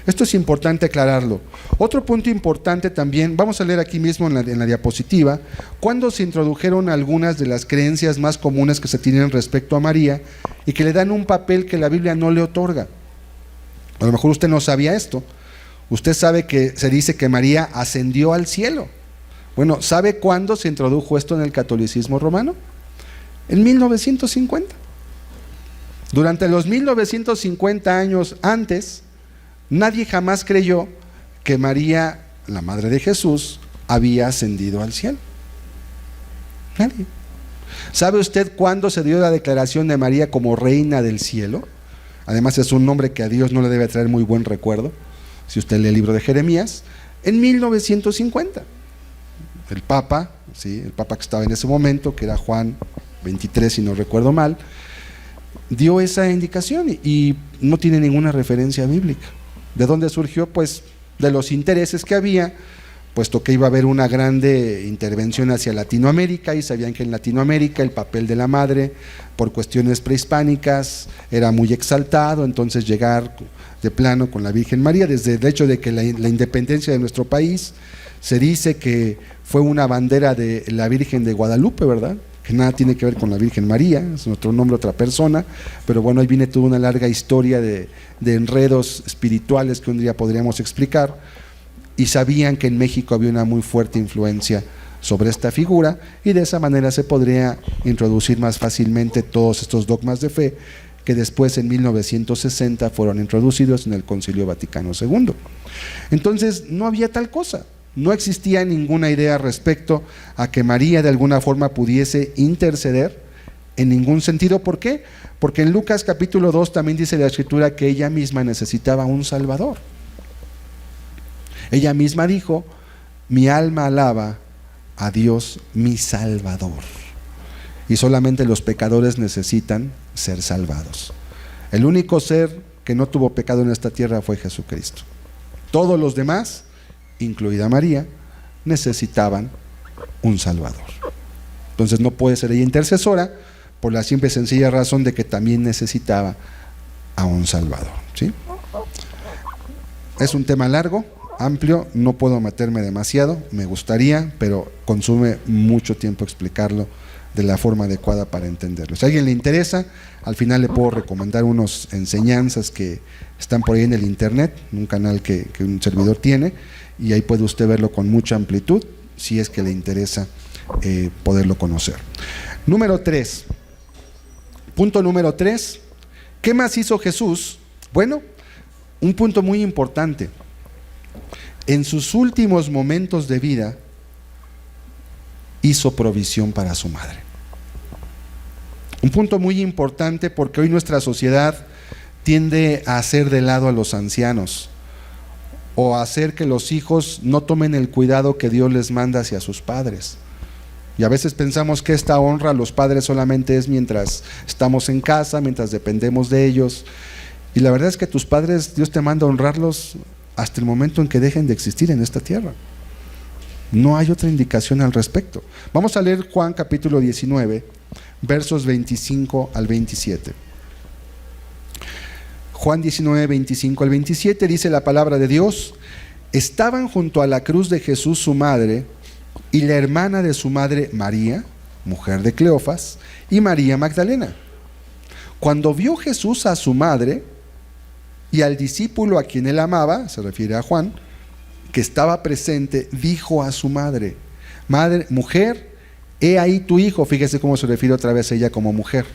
Esto es importante aclararlo. Otro punto importante también, vamos a leer aquí mismo en la diapositiva, cuando se introdujeron algunas de las creencias más comunes que se tienen respecto a María y que le dan un papel que la Biblia no le otorga. A lo mejor usted no sabía esto. Usted sabe que se dice que María ascendió al cielo. Bueno, ¿sabe cuándo se introdujo esto en el catolicismo romano? En 1950. Durante los 1950 años antes, nadie jamás creyó que María, la madre de Jesús, había ascendido al cielo. Nadie. ¿Sabe usted cuándo se dio la declaración de María como reina del cielo? Además es un nombre que a Dios no le debe traer muy buen recuerdo. Si usted lee el libro de Jeremías, en 1950. El Papa, ¿sí?, el Papa que estaba en ese momento, que era Juan XXIII, si no recuerdo mal, dio esa indicación y no tiene ninguna referencia bíblica. ¿De dónde surgió? Pues de los intereses que había, puesto que iba a haber una grande intervención hacia Latinoamérica, y sabían que en Latinoamérica el papel de la madre, por cuestiones prehispánicas, era muy exaltado. Entonces llegar de plano con la Virgen María, desde el hecho de que la independencia de nuestro país, se dice que fue una bandera de la Virgen de Guadalupe, ¿verdad?, que nada tiene que ver con la Virgen María, es otro nombre, otra persona, pero bueno, ahí viene toda una larga historia de enredos espirituales que un día podríamos explicar, y sabían que en México había una muy fuerte influencia sobre esta figura, y de esa manera se podría introducir más fácilmente todos estos dogmas de fe que después en 1960 fueron introducidos en el Concilio Vaticano II. Entonces no había tal cosa. No existía ninguna idea respecto a que María de alguna forma pudiese interceder en ningún sentido. ¿Por qué? Porque en Lucas capítulo 2 también dice la Escritura que ella misma necesitaba un Salvador. Ella misma dijo: mi alma alaba a Dios mi Salvador. Y solamente los pecadores necesitan ser salvados. El único ser que no tuvo pecado en esta tierra fue Jesucristo. Todos los demás, incluida María, necesitaban un Salvador. Entonces no puede ser ella intercesora por la simple y sencilla razón de que también necesitaba a un Salvador, ¿sí? Es un tema largo, amplio, no puedo meterme demasiado, me gustaría, pero consume mucho tiempo explicarlo de la forma adecuada para entenderlo. Si a alguien le interesa, al final le puedo recomendar unas enseñanzas que están por ahí en el internet, un canal que un servidor tiene, y ahí puede usted verlo con mucha amplitud, si es que le interesa poderlo conocer. Número 3. Punto número 3. ¿Qué más hizo Jesús? Bueno, un punto muy importante. En sus últimos momentos de vida, hizo provisión para su madre. Un punto muy importante, porque hoy nuestra sociedad tiende a hacer de lado a los ancianos, o a hacer que los hijos no tomen el cuidado que Dios les manda hacia sus padres. Y a veces pensamos que esta honra a los padres solamente es mientras estamos en casa, mientras dependemos de ellos. Y la verdad es que tus padres, Dios te manda a honrarlos hasta el momento en que dejen de existir en esta tierra. No hay otra indicación al respecto. Vamos a leer Juan capítulo 19, versos 25 al 27. Juan 19, 25 al 27, dice la palabra de Dios: estaban junto a la cruz de Jesús su madre y la hermana de su madre María, mujer de Cleofas, y María Magdalena. Cuando vio Jesús a su madre y al discípulo a quien él amaba, se refiere a Juan, que estaba presente, dijo a su madre: mujer, he ahí tu hijo. Fíjese cómo se refiere otra vez a ella como mujer.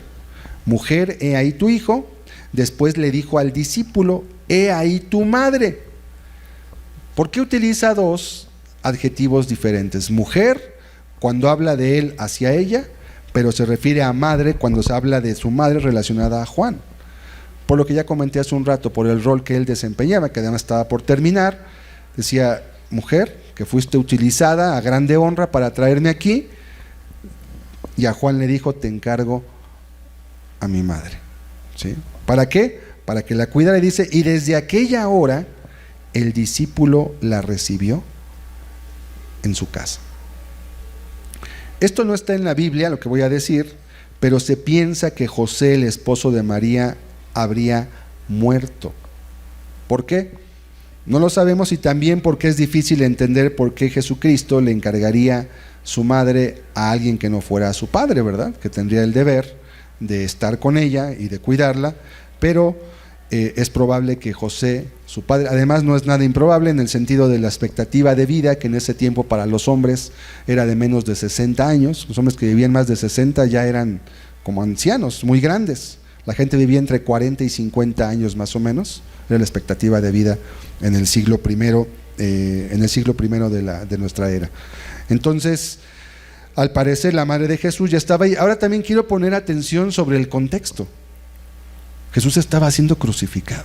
Mujer, he ahí tu hijo. Después le dijo al discípulo: he ahí tu madre. ¿Por qué utiliza dos adjetivos diferentes? Mujer cuando habla de él hacia ella, pero se refiere a madre cuando se habla de su madre relacionada a Juan. Por lo que ya comenté hace un rato, por el rol que él desempeñaba, que además estaba por terminar. Decía: mujer, que fuiste utilizada a grande honra para traerme aquí. Y a Juan le dijo: te encargo a mi madre, ¿sí? ¿Para qué? Para que la cuidara. Y dice: y desde aquella hora el discípulo la recibió en su casa. Esto no está en la Biblia, lo que voy a decir, pero se piensa que José, el esposo de María, habría muerto. ¿Por qué? No lo sabemos, y también porque es difícil entender por qué Jesucristo le encargaría su madre a alguien que no fuera su padre, ¿verdad? Que tendría el deber de estar con ella y de cuidarla, pero es probable que José, su padre, además no es nada improbable en el sentido de la expectativa de vida, que en ese tiempo para los hombres era de menos de 60 años, los hombres que vivían más de 60 ya eran como ancianos, muy grandes. La gente vivía entre 40 y 50 años más o menos, era la expectativa de vida en el siglo primero, de nuestra era. Entonces, al parecer la madre de Jesús ya estaba ahí. Ahora también quiero poner atención sobre el contexto. Jesús estaba siendo crucificado.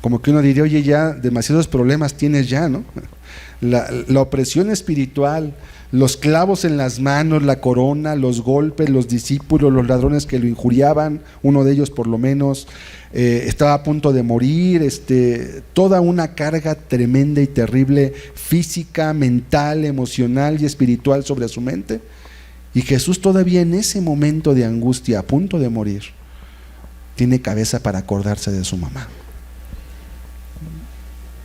Como que uno diría, oye, ya demasiados problemas tienes ya, ¿no? La opresión espiritual, los clavos en las manos, la corona, los golpes, los discípulos, los ladrones que lo injuriaban, uno de ellos por lo menos, estaba a punto de morir, toda una carga tremenda y terrible, física, mental, emocional y espiritual sobre su mente. Y Jesús todavía en ese momento de angustia, a punto de morir, tiene cabeza para acordarse de su mamá.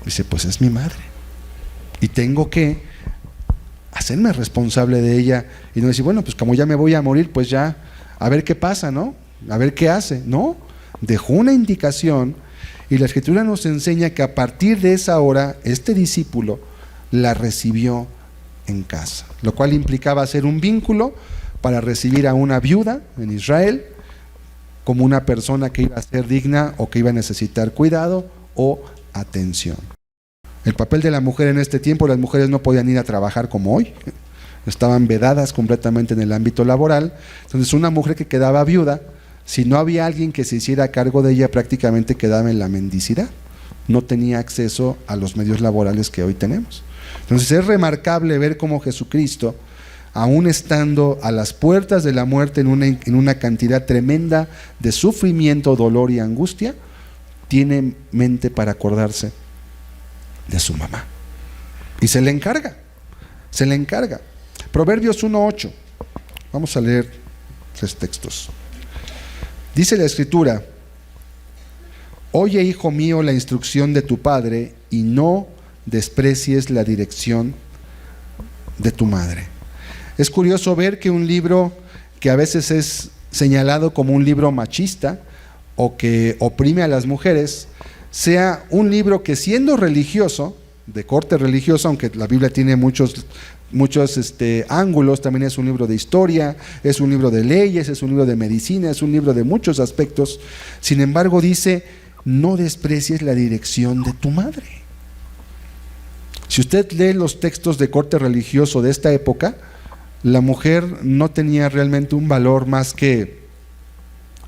Dice, pues es mi madre y tengo que hacerme responsable de ella, y no decir, bueno, pues como ya me voy a morir, pues ya, a ver qué pasa, ¿no? A ver qué hace. No, dejó una indicación, y la Escritura nos enseña que a partir de esa hora, este discípulo la recibió en casa, lo cual implicaba hacer un vínculo para recibir a una viuda en Israel como una persona que iba a ser digna o que iba a necesitar cuidado o atención. El papel de la mujer en este tiempo, las mujeres no podían ir a trabajar como hoy, estaban vedadas completamente en el ámbito laboral. Entonces una mujer que quedaba viuda, si no había alguien que se hiciera cargo de ella, prácticamente quedaba en la mendicidad, no tenía acceso a los medios laborales que hoy tenemos. Entonces es remarcable ver cómo Jesucristo, aún estando a las puertas de la muerte en una cantidad tremenda de sufrimiento, dolor y angustia, tiene mente para acordarse de su mamá. Y se le encarga. Proverbios 1:8. Vamos a leer 3 textos. Dice la Escritura: oye, hijo mío, la instrucción de tu padre, y no desprecies la dirección de tu madre. Es curioso ver que un libro que a veces es señalado como un libro machista o que oprime a las mujeres, sea un libro que, siendo religioso, de corte religioso, aunque la Biblia tiene muchos ángulos, también es un libro de historia, es un libro de leyes, es un libro de medicina, es un libro de muchos aspectos. Sin embargo, dice, no desprecies la dirección de tu madre. Si usted lee los textos de corte religioso de esta época, la mujer no tenía realmente un valor más que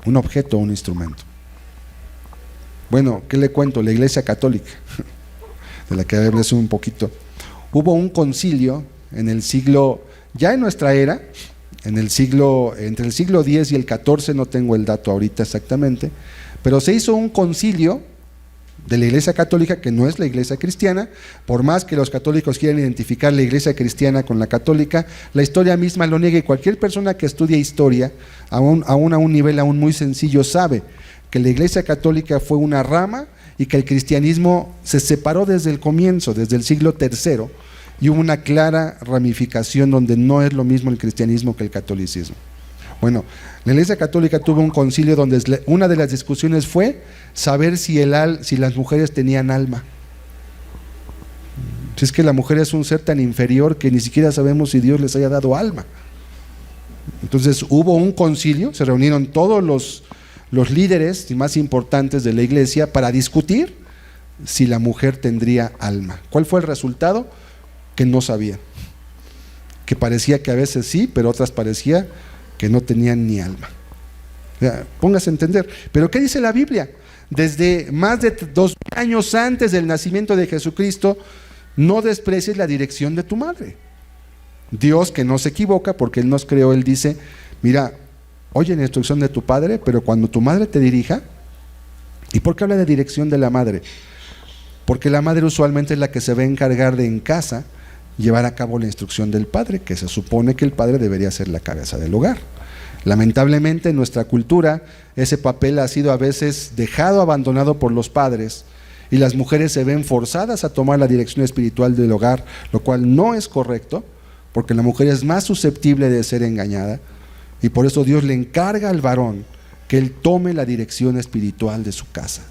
un objeto o un instrumento. Bueno, ¿qué le cuento? La Iglesia Católica, de la que hablé un poquito. Hubo un concilio en el siglo, ya en nuestra era, entre el siglo X y el XIV, no tengo el dato ahorita exactamente, pero se hizo un concilio de la Iglesia Católica, que no es la Iglesia Cristiana. Por más que los católicos quieran identificar la Iglesia Cristiana con la católica, la historia misma lo niega, y cualquier persona que estudia historia, aún a un nivel aún muy sencillo, sabe que la Iglesia Católica fue una rama y que el cristianismo se separó desde el comienzo, desde el siglo III, y hubo una clara ramificación donde no es lo mismo el cristianismo que el catolicismo. Bueno, la Iglesia Católica tuvo un concilio donde una de las discusiones fue saber si las mujeres tenían alma. Si es que la mujer es un ser tan inferior que ni siquiera sabemos si Dios les haya dado alma. Entonces hubo un concilio, se reunieron todos los líderes más importantes de la iglesia para discutir si la mujer tendría alma. ¿Cuál fue el resultado? Que no sabían, que parecía que a veces sí, pero otras parecía que no tenían ni alma. Póngase a entender. ¿Pero qué dice la Biblia? Desde más de 2000 años antes del nacimiento de Jesucristo, no desprecies la dirección de tu madre. Dios, que no se equivoca porque Él nos creó, Él dice, mira, oye la instrucción de tu padre, pero cuando tu madre te dirija. ¿Y por qué habla de dirección de la madre? Porque la madre usualmente es la que se va a encargar de en casa llevar a cabo la instrucción del padre, que se supone que el padre debería ser la cabeza del hogar. Lamentablemente en nuestra cultura ese papel ha sido a veces dejado abandonado por los padres, y las mujeres se ven forzadas a tomar la dirección espiritual del hogar, lo cual no es correcto, porque la mujer es más susceptible de ser engañada, y por eso Dios le encarga al varón que él tome la dirección espiritual de su casa,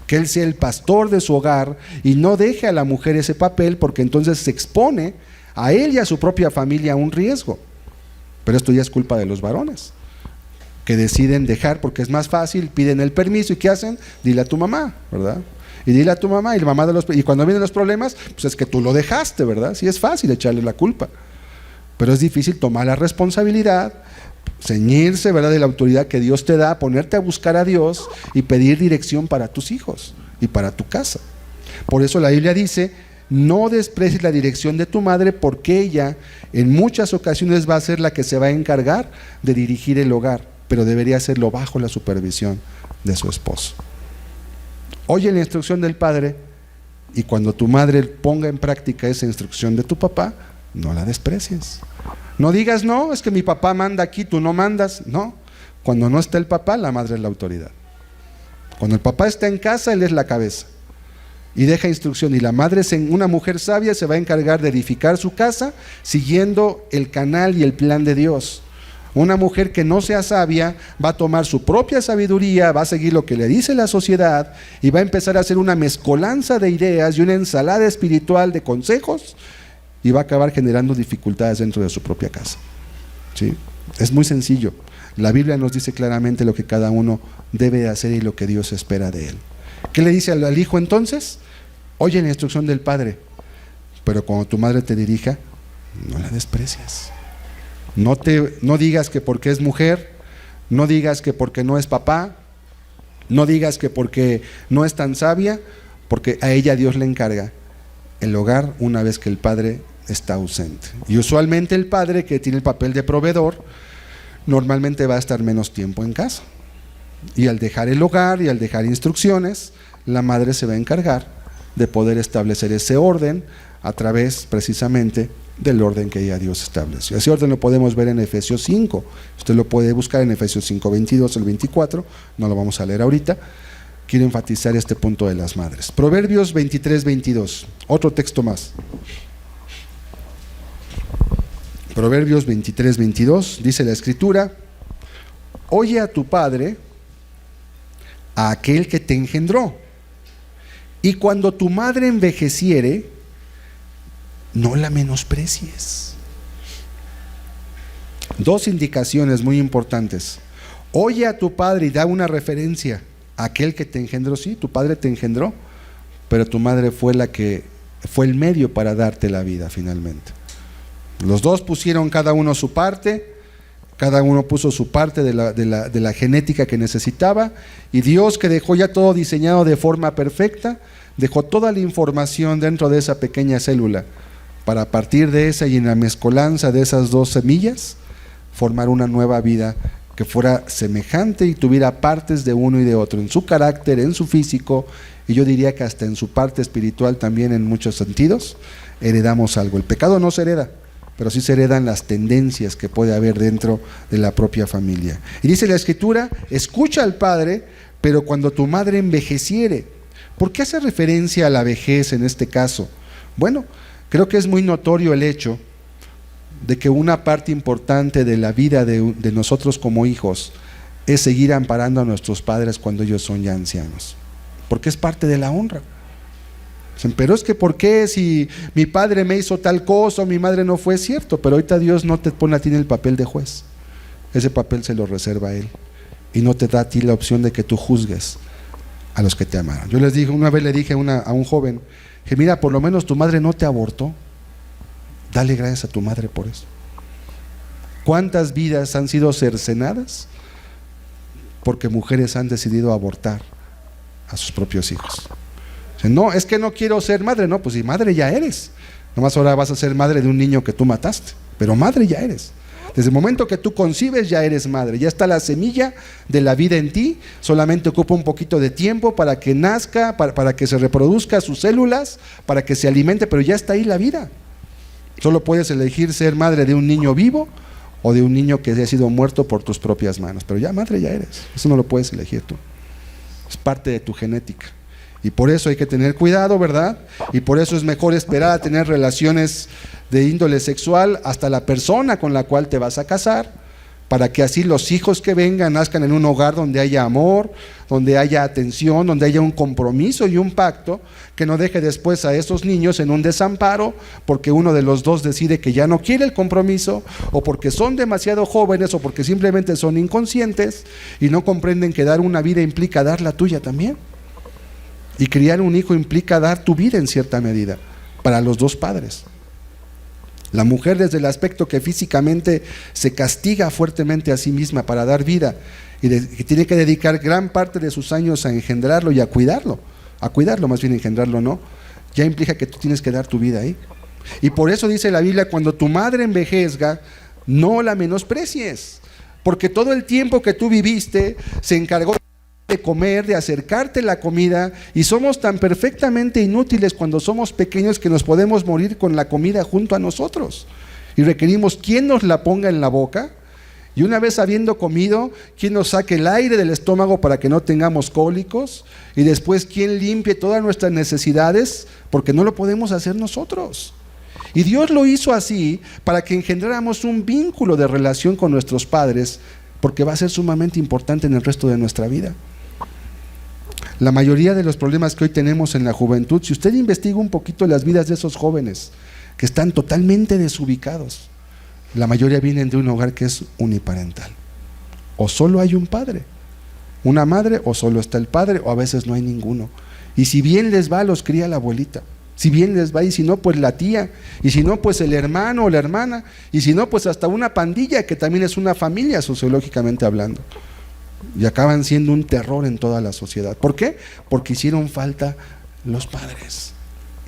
que él sea el pastor de su hogar y no deje a la mujer ese papel, porque entonces se expone a él y a su propia familia a un riesgo. Pero esto ya es culpa de los varones, que deciden dejar porque es más fácil, piden el permiso, y ¿qué hacen? Dile a tu mamá, ¿verdad? Y dile a tu mamá, y cuando vienen los problemas, pues es que tú lo dejaste, ¿verdad? Sí, es fácil echarle la culpa, pero es difícil tomar la responsabilidad, ceñirse, ¿verdad?, de la autoridad que Dios te da, ponerte a buscar a Dios y pedir dirección para tus hijos. y para tu casa. Por eso la Biblia dice: no desprecies la dirección de tu madre, porque ella en muchas ocasiones va a ser la que se va a encargar de dirigir el hogar, pero debería hacerlo bajo la supervisión de su esposo. Oye la instrucción del padre, y cuando tu madre ponga en práctica esa instrucción de tu papá, no la desprecies. No digas: no, es que mi papá manda aquí, tú no mandas. No, cuando no está el papá, la madre es la autoridad. Cuando el papá está en casa, él es la cabeza y deja instrucción, y la madre, una mujer sabia, se va a encargar de edificar su casa siguiendo el canal y el plan de Dios. Una mujer que no sea sabia va a tomar su propia sabiduría, va a seguir lo que le dice la sociedad y va a empezar a hacer una mezcolanza de ideas y una ensalada espiritual de consejos, y va a acabar generando dificultades dentro de su propia casa. ¿Sí? Es muy sencillo. La Biblia nos dice claramente lo que cada uno debe de hacer y lo que Dios espera de él. ¿Qué le dice al hijo entonces? Oye la instrucción del padre, pero cuando tu madre te dirija, no la desprecies. No digas que porque es mujer, no digas que porque no es papá, no digas que porque no es tan sabia, porque a ella Dios le encarga el hogar una vez que el padre está ausente. Y usualmente el padre, que tiene el papel de proveedor, normalmente va a estar menos tiempo en casa. Y al dejar el hogar y al dejar instrucciones, la madre se va a encargar de poder establecer ese orden a través precisamente del orden que ya Dios estableció. Ese orden lo podemos ver en Efesios 5. Usted lo puede buscar en Efesios 5, 22 al 24. No lo vamos a leer ahorita. Quiero enfatizar este punto de las madres. Proverbios 23, 22. Otro texto más. Proverbios 23, 22. Dice la Escritura: oye a tu padre, a aquel que te engendró, y cuando tu madre envejeciere, no la menosprecies. Dos indicaciones muy importantes. Oye a tu padre, y da una referencia a aquel que te engendró. Sí, tu padre te engendró, pero tu madre fue el medio para darte la vida finalmente. Los dos pusieron cada uno su parte, cada uno puso su parte de la genética que necesitaba, y Dios, que dejó ya todo diseñado de forma perfecta, dejó toda la información dentro de esa pequeña célula, para a partir de esa y en la mezcolanza de esas dos semillas, formar una nueva vida que fuera semejante y tuviera partes de uno y de otro, en su carácter, en su físico, y yo diría que hasta en su parte espiritual también, en muchos sentidos, heredamos algo. El pecado no se hereda, pero sí se heredan las tendencias que puede haber dentro de la propia familia. Y dice la Escritura: escucha al padre, pero cuando tu madre envejeciere. ¿Por qué hace referencia a la vejez en este caso? Bueno, creo que es muy notorio el hecho de que una parte importante de la vida de nosotros como hijos es seguir amparando a nuestros padres cuando ellos son ya ancianos, porque es parte de la honra. Pero es que ¿por qué si mi padre me hizo tal cosa o mi madre no fue? Cierto, pero ahorita Dios no te pone a ti en el papel de juez. Ese papel se lo reserva a Él, y no te da a ti la opción de que tú juzgues a los que te amaron. Yo les dije, una vez le dije a un joven, que mira, por lo menos tu madre no te abortó, dale gracias a tu madre por eso. ¿Cuántas vidas han sido cercenadas porque mujeres han decidido abortar a sus propios hijos? No, es que no quiero ser madre. No, pues si madre ya eres, nomás ahora vas a ser madre de un niño que tú mataste, pero madre ya eres. Desde el momento que tú concibes ya eres madre, ya está la semilla de la vida en ti, solamente ocupa un poquito de tiempo para que nazca, para que se reproduzca sus células, para que se alimente, pero ya está ahí la vida. Solo puedes elegir ser madre de un niño vivo o de un niño que haya sido muerto por tus propias manos, pero ya madre ya eres, eso no lo puedes elegir tú, es parte de tu genética. Y por eso hay que tener cuidado, ¿verdad? Y por eso es mejor esperar a tener relaciones de índole sexual hasta la persona con la cual te vas a casar, para que así los hijos que vengan nazcan en un hogar donde haya amor, donde haya atención, donde haya un compromiso y un pacto, que no deje después a esos niños en un desamparo porque uno de los dos decide que ya no quiere el compromiso, o porque son demasiado jóvenes, o porque simplemente son inconscientes y no comprenden que dar una vida implica dar la tuya también. Y criar un hijo implica dar tu vida en cierta medida, para los dos padres. La mujer, desde el aspecto que físicamente se castiga fuertemente a sí misma para dar vida, y que tiene que dedicar gran parte de sus años a engendrarlo y a cuidarlo, a cuidarlo, más bien engendrarlo no, ya implica que tú tienes que dar tu vida ahí. Y por eso dice la Biblia, cuando tu madre envejezca, no la menosprecies, porque todo el tiempo que tú viviste se encargó de comer, de acercarte la comida, y somos tan perfectamente inútiles cuando somos pequeños que nos podemos morir con la comida junto a nosotros, y requerimos quien nos la ponga en la boca, y una vez habiendo comido, quien nos saque el aire del estómago para que no tengamos cólicos, y después quien limpie todas nuestras necesidades, porque no lo podemos hacer nosotros. Y Dios lo hizo así para que engendráramos un vínculo de relación con nuestros padres, porque va a ser sumamente importante en el resto de nuestra vida. La mayoría de los problemas que hoy tenemos en la juventud, si usted investiga un poquito las vidas de esos jóvenes que están totalmente desubicados, la mayoría vienen de un hogar que es uniparental. O solo hay un padre, una madre, o solo está el padre, o a veces no hay ninguno. Y si bien les va, los cría la abuelita. Si bien les va, y si no, pues la tía, y si no, pues el hermano o la hermana, y si no, pues hasta una pandilla, que también es una familia sociológicamente hablando. Y acaban siendo un terror en toda la sociedad. ¿Por qué? Porque hicieron falta los padres.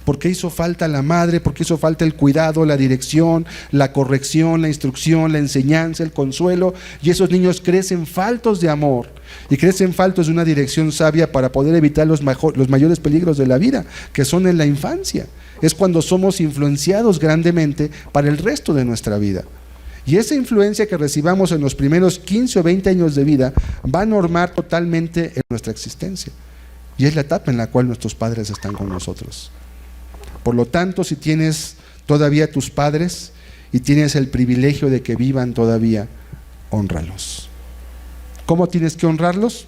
Porque hizo falta la madre, porque hizo falta el cuidado, la dirección, la corrección, la instrucción, la enseñanza, el consuelo, y esos niños crecen faltos de amor y crecen faltos de una dirección sabia para poder evitar los mayores peligros de la vida, que son en la infancia. Es cuando somos influenciados grandemente para el resto de nuestra vida. Y esa influencia que recibamos en los primeros 15 o 20 años de vida va a normar totalmente en nuestra existencia. Y es la etapa en la cual nuestros padres están con nosotros. Por lo tanto, si tienes todavía tus padres y tienes el privilegio de que vivan todavía, hónralos. ¿Cómo tienes que honrarlos?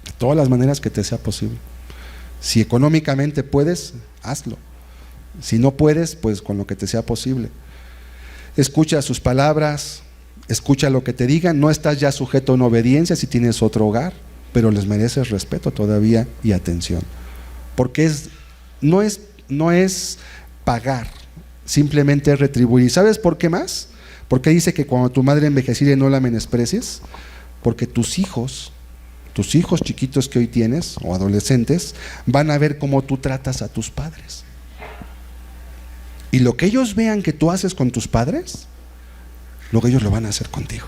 De todas las maneras que te sea posible. Si económicamente puedes, hazlo. Si no puedes, pues con lo que te sea posible. Escucha sus palabras, escucha lo que te digan. No estás ya sujeto a una obediencia si tienes otro hogar, pero les mereces respeto todavía y atención. Porque no es pagar, simplemente es retribuir. ¿Y sabes por qué más? Porque dice que cuando tu madre envejeciere no la menosprecies, porque tus hijos chiquitos que hoy tienes, o adolescentes, van a ver cómo tú tratas a tus padres. Y lo que ellos vean que tú haces con tus padres, luego ellos lo van a hacer contigo.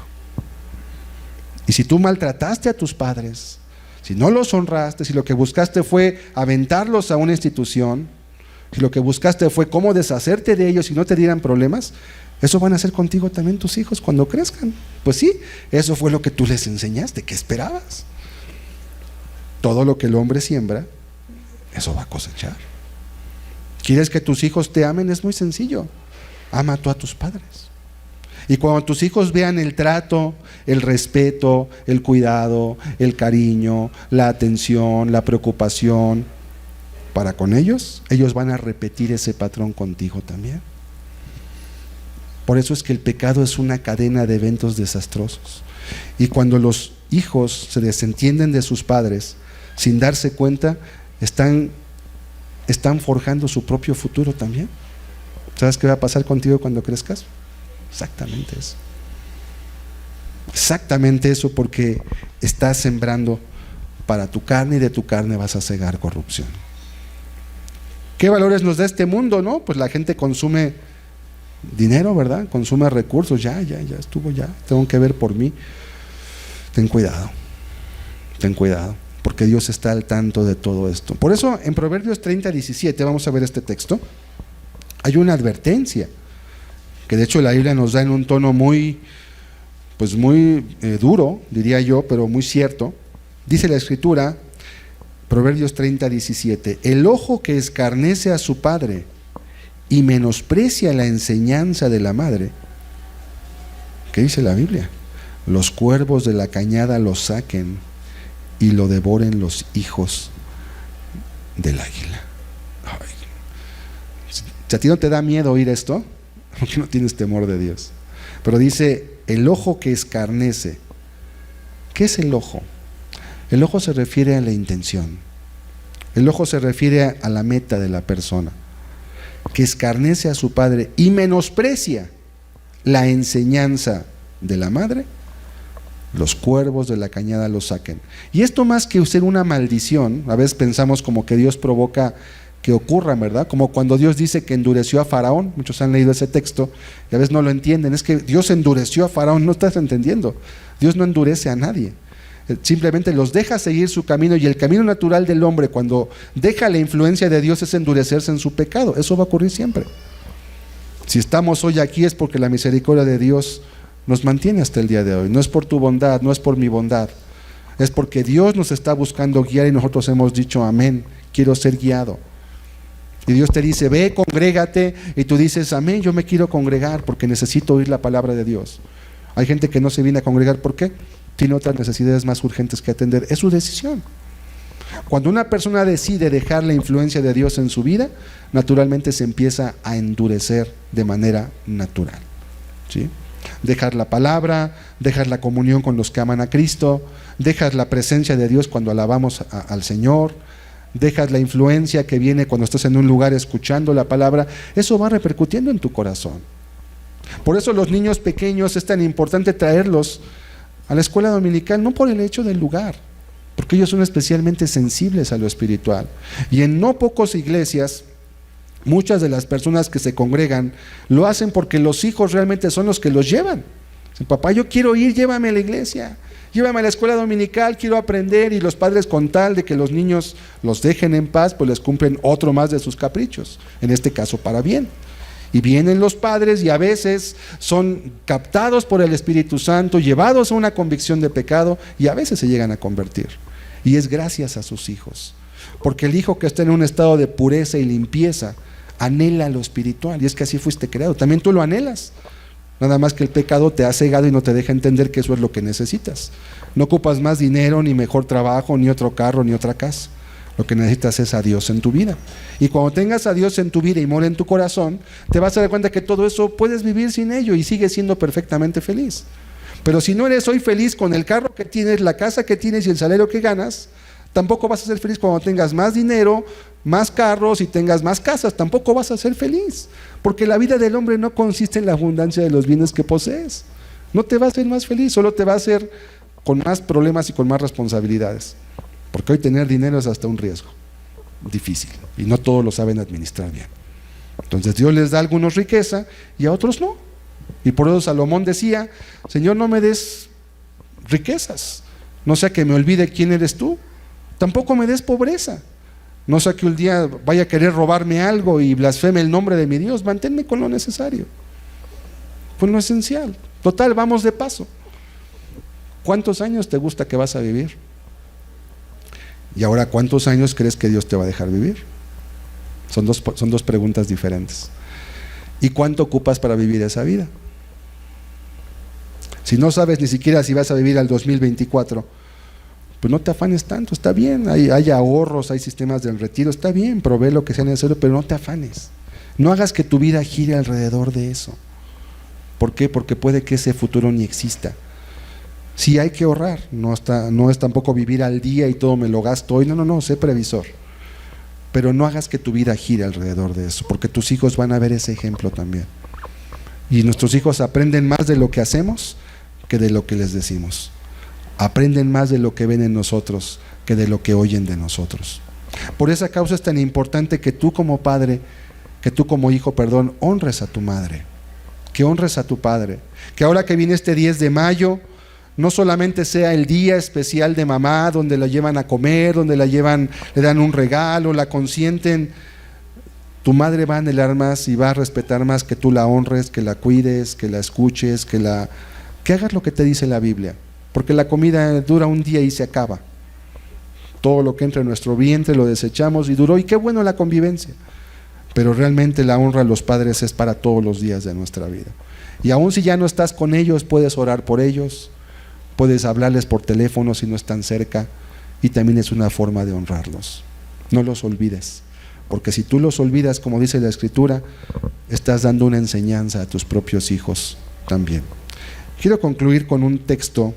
Y si tú maltrataste a tus padres, si no los honraste, si lo que buscaste fue aventarlos a una institución, si lo que buscaste fue cómo deshacerte de ellos y no te dieran problemas, eso van a hacer contigo también tus hijos cuando crezcan. Pues sí, eso fue lo que tú les enseñaste. ¿Qué esperabas? Todo lo que el hombre siembra, eso va a cosechar. ¿Quieres que tus hijos te amen? Es muy sencillo. Ama tú a tus padres. Y cuando tus hijos vean el trato, el respeto, el cuidado, el cariño, la atención, la preocupación para con ellos, ellos van a repetir ese patrón contigo también. Por eso es que el pecado es una cadena de eventos desastrosos. Y cuando los hijos se desentienden de sus padres, sin darse cuenta, están forjando su propio futuro también. ¿Sabes qué va a pasar contigo cuando crezcas? Exactamente eso. Exactamente eso, porque estás sembrando para tu carne y de tu carne vas a cegar corrupción. ¿Qué valores nos da este mundo, no? Pues la gente consume dinero, ¿verdad? Consume recursos, ya estuvo, tengo que ver por mí. Ten cuidado, porque Dios está al tanto de todo esto. Por eso en Proverbios 30:17, vamos a ver este texto, hay una advertencia, que de hecho la Biblia nos da en un tono muy duro, diría yo, pero muy cierto. Dice la Escritura, Proverbios 30:17, el ojo que escarnece a su padre y menosprecia la enseñanza de la madre. ¿Qué dice la Biblia? Los cuervos de la cañada lo saquen y lo devoren los hijos del águila. Ay. Si a ti no te da miedo oír esto, porque no tienes temor de Dios. Pero dice, el ojo que escarnece. ¿Qué es el ojo? El ojo se refiere a la intención. El ojo se refiere a la meta de la persona. Que escarnece a su padre y menosprecia la enseñanza de la madre. los cuervos de la cañada los saquen. Y esto, más que ser una maldición, a veces pensamos como que Dios provoca que ocurra, ¿verdad? Como cuando Dios dice que endureció a Faraón. Muchos han leído ese texto y a veces no lo entienden. Es que Dios endureció a Faraón. No estás entendiendo. Dios no endurece a nadie. Simplemente los deja seguir su camino, y el camino natural del hombre cuando deja la influencia de Dios es endurecerse en su pecado. Eso va a ocurrir siempre. Si estamos hoy aquí es porque la misericordia de Dios nos mantiene hasta el día de hoy. No es por tu bondad, no es por mi bondad. Es porque Dios nos está buscando guiar y nosotros hemos dicho amén, quiero ser guiado. Y Dios te dice, ve, congrégate, y tú dices, amén, yo me quiero congregar porque necesito oír la palabra de Dios. Hay gente que no se viene a congregar, ¿por qué? Tiene otras necesidades más urgentes que atender. Es su decisión. Cuando una persona decide dejar la influencia de Dios en su vida, naturalmente se empieza a endurecer de manera natural, ¿sí? Dejar la palabra, dejar la comunión con los que aman a Cristo, dejas la presencia de Dios cuando alabamos al Señor, dejas la influencia que viene cuando estás en un lugar escuchando la palabra. Eso va repercutiendo en tu corazón. Por eso los niños pequeños es tan importante traerlos a la escuela dominical, no por el hecho del lugar, porque ellos son especialmente sensibles a lo espiritual. Y en no pocas iglesias, muchas de las personas que se congregan lo hacen porque los hijos realmente son los que los llevan. Papá, yo quiero ir, llévame a la iglesia, llévame a la escuela dominical, quiero aprender. Y los padres, con tal de que los niños los dejen en paz, pues les cumplen otro más de sus caprichos, en este caso para bien. Y vienen los padres y a veces son captados por el Espíritu Santo, llevados a una convicción de pecado, y a veces se llegan a convertir. Y es gracias a sus hijos, porque el hijo que está en un estado de pureza y limpieza anhela lo espiritual, y es que así fuiste creado. También tú lo anhelas, nada más que el pecado te ha cegado y no te deja entender que eso es lo que necesitas. No ocupas más dinero, ni mejor trabajo, ni otro carro, ni otra casa. Lo que necesitas es a Dios en tu vida. Y cuando tengas a Dios en tu vida y mora en tu corazón, te vas a dar cuenta que todo eso puedes vivir sin ello y sigues siendo perfectamente feliz. Pero si no eres hoy feliz con el carro que tienes, la casa que tienes y el salario que ganas, tampoco vas a ser feliz cuando tengas más dinero, más carros y tengas más casas. Tampoco vas a ser feliz, porque la vida del hombre no consiste en la abundancia de los bienes que posees. No te va a hacer más feliz, solo te va a hacer con más problemas y con más responsabilidades. Porque hoy tener dinero es hasta un riesgo difícil y no todos lo saben administrar bien. Entonces Dios les da a algunos riqueza y a otros no. Y por eso Salomón decía, Señor, no me des riquezas, no sea que me olvide quién eres tú. Tampoco me des pobreza, no sea que un día vaya a querer robarme algo y blasfeme el nombre de mi Dios. Manténme con lo necesario, con lo esencial. Total, vamos de paso. ¿Cuántos años te gusta que vas a vivir? Y ahora, ¿cuántos años crees que Dios te va a dejar vivir? Son dos preguntas diferentes. ¿Y cuánto ocupas para vivir esa vida? Si no sabes ni siquiera si vas a vivir al 2024, pues no te afanes tanto. Está bien, hay ahorros, hay sistemas del retiro, está bien, provee lo que sea necesario, pero no te afanes. No hagas que tu vida gire alrededor de eso. ¿Por qué? Porque puede que ese futuro ni exista. Sí, hay que ahorrar, no es tampoco vivir al día y todo me lo gasto hoy. No, sé previsor. Pero no hagas que tu vida gire alrededor de eso, porque tus hijos van a ver ese ejemplo también. Y nuestros hijos aprenden más de lo que hacemos que de lo que les decimos. Aprenden más de lo que ven en nosotros que de lo que oyen de nosotros. Por esa causa es tan importante que tú como padre, que tú como hijo, honres a tu madre, que honres a tu padre. Que ahora que viene este 10 de mayo, no solamente sea el día especial de mamá, donde la llevan a comer, donde le dan un regalo, la consienten. Tu madre va a anhelar más y va a respetar más que tú la honres, que la cuides, que la escuches, que hagas lo que te dice la Biblia. Porque la comida dura un día y se acaba. Todo lo que entra en nuestro vientre lo desechamos y duró, y qué bueno la convivencia. Pero realmente la honra a los padres es para todos los días de nuestra vida. Y aun si ya no estás con ellos, puedes orar por ellos. Puedes hablarles por teléfono si no están cerca, y también es una forma de honrarlos. No los olvides, porque si tú los olvidas, como dice la Escritura, estás dando una enseñanza a tus propios hijos también. Quiero concluir con un texto.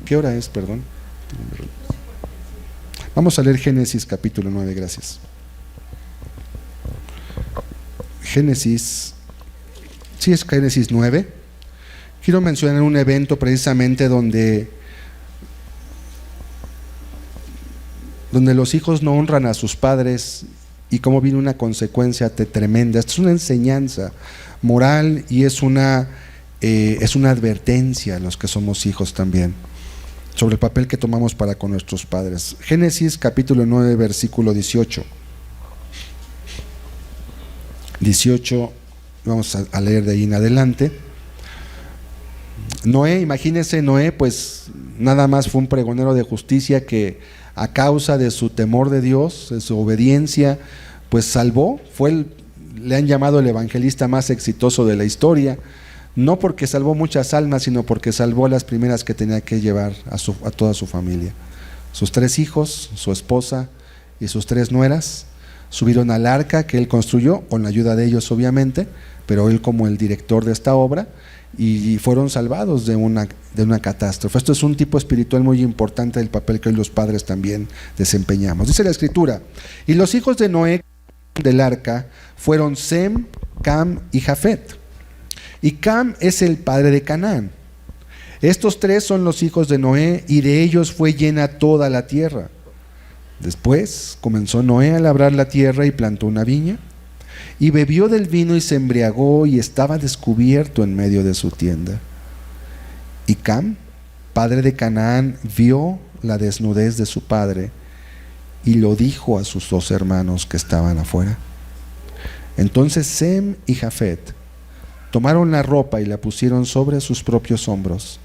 ¿Qué hora es? Perdón. Vamos a leer Génesis capítulo 9, gracias. Génesis 9. Quiero mencionar un evento precisamente donde los hijos no honran a sus padres y cómo viene una consecuencia tremenda. Esto es una enseñanza moral y es una advertencia a los que somos hijos también, sobre el papel que tomamos para con nuestros padres. Génesis capítulo 9, versículo 18. 18, vamos a leer de ahí en adelante. Noé, imagínense, Noé pues nada más fue un pregonero de justicia que a causa de su temor de Dios, de su obediencia, pues salvó, le han llamado el evangelista más exitoso de la historia, no porque salvó muchas almas, sino porque salvó a las primeras que tenía que llevar a toda su familia. Sus 3 hijos, su esposa y sus 3 nueras subieron al arca que él construyó, con la ayuda de ellos obviamente, pero él como el director de esta obra, y fueron salvados de una catástrofe. Esto es un tipo espiritual muy importante del papel que hoy los padres también desempeñamos. Dice la Escritura: y los hijos de Noé del arca fueron Sem, Cam y Jafet. Y Cam es el padre de Canaán. Estos 3 son los hijos de Noé, y de ellos fue llena toda la tierra. Después comenzó Noé a labrar la tierra y plantó una viña, y bebió del vino y se embriagó y estaba descubierto en medio de su tienda. Y Cam, padre de Canaán, vio la desnudez de su padre y lo dijo a sus 2 hermanos que estaban afuera. Entonces Sem y Jafet tomaron la ropa y la pusieron sobre sus propios hombros,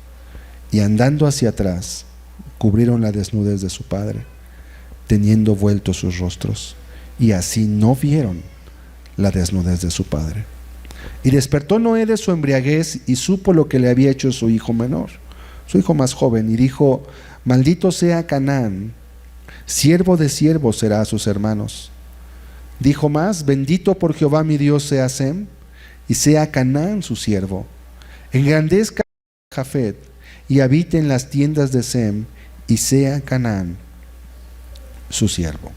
y andando hacia atrás cubrieron la desnudez de su padre, teniendo vueltos sus rostros, y así no vieron la desnudez de su padre. Y despertó Noé de su embriaguez y supo lo que le había hecho su hijo menor, su hijo más joven, y dijo: maldito sea Canaán, siervo de siervos será a sus hermanos. Dijo más: bendito por Jehová mi Dios sea Sem, y sea Canaán su siervo. Engrandezca Jafet, y habite en las tiendas de Sem, y sea Canaán su siervo.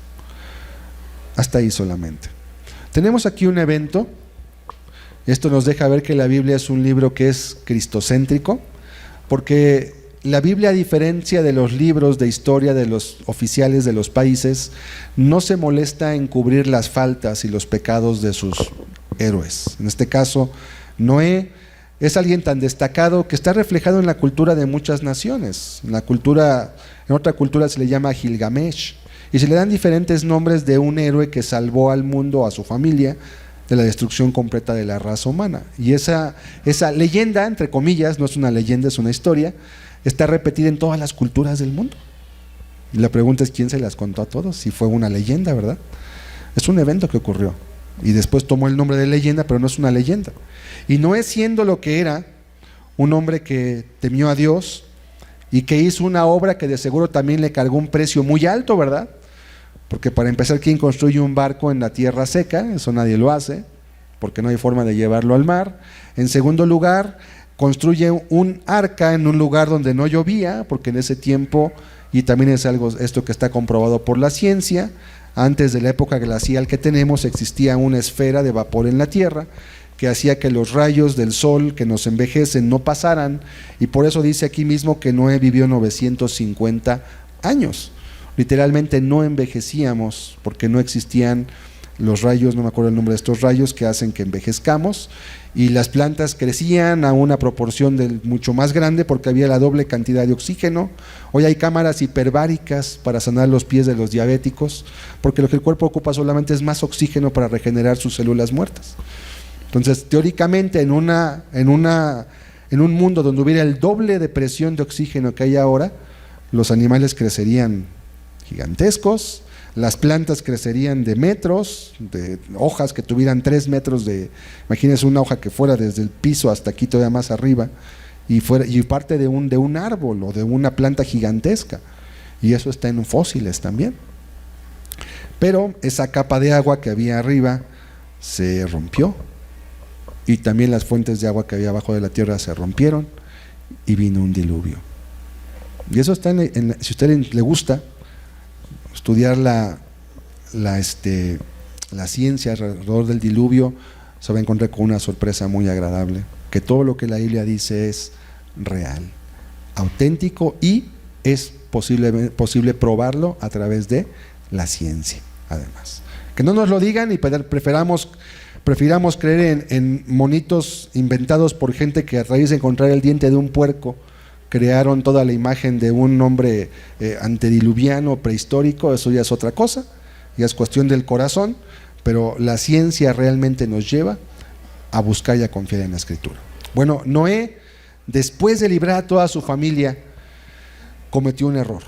Hasta ahí solamente. Tenemos aquí un evento. Esto nos deja ver que la Biblia es un libro que es cristocéntrico, porque la Biblia, a diferencia de los libros de historia de los oficiales de los países, no se molesta en cubrir las faltas y los pecados de sus héroes. En este caso, Noé es alguien tan destacado que está reflejado en la cultura de muchas naciones. En otra cultura se le llama Gilgamesh, y se le dan diferentes nombres de un héroe que salvó al mundo, a su familia, de la destrucción completa de la raza humana. Y esa leyenda, entre comillas, no es una leyenda, es una historia, está repetida en todas las culturas del mundo. Y la pregunta es: ¿quién se las contó a todos? Si fue una leyenda, ¿verdad? Es un evento que ocurrió, y después tomó el nombre de leyenda, pero no es una leyenda. Y Noé, siendo lo que era, un hombre que temió a Dios y que hizo una obra que de seguro también le cargó un precio muy alto, ¿verdad? Porque para empezar, ¿quién construye un barco en la tierra seca? Eso nadie lo hace, porque no hay forma de llevarlo al mar. En segundo lugar, construye un arca en un lugar donde no llovía, porque en ese tiempo, y también es esto que está comprobado por la ciencia, antes de la época glacial que tenemos, existía una esfera de vapor en la tierra que hacía que los rayos del sol que nos envejecen no pasaran, y por eso dice aquí mismo que Noé vivió 950 años. Literalmente no envejecíamos porque no existían los rayos, no me acuerdo el nombre de estos rayos que hacen que envejezcamos, y las plantas crecían a una proporción mucho más grande porque había la doble cantidad de oxígeno. Hoy hay cámaras hiperbáricas para sanar los pies de los diabéticos, porque lo que el cuerpo ocupa solamente es más oxígeno para regenerar sus células muertas. Entonces, teóricamente, en un mundo donde hubiera el doble de presión de oxígeno que hay ahora, los animales crecerían gigantescos, las plantas crecerían de metros, de hojas que tuvieran 3 metros imagínense una hoja que fuera desde el piso hasta aquí todavía más arriba, y parte de un árbol o de una planta gigantesca, y eso está en fósiles también. Pero esa capa de agua que había arriba se rompió, y también las fuentes de agua que había abajo de la tierra se rompieron, y vino un diluvio. Y eso está si a usted le gusta estudiar la ciencia alrededor del diluvio, se va a encontrar con una sorpresa muy agradable, que todo lo que la Biblia dice es real, auténtico, y es posible probarlo a través de la ciencia, además. Que no nos lo digan y prefiramos creer en monitos inventados por gente que a raíz de encontrar el diente de un puerco crearon toda la imagen de un hombre antediluviano, prehistórico. Eso ya es otra cosa, ya es cuestión del corazón, pero la ciencia realmente nos lleva a buscar y a confiar en la Escritura. Bueno, Noé, después de librar a toda su familia, cometió un error.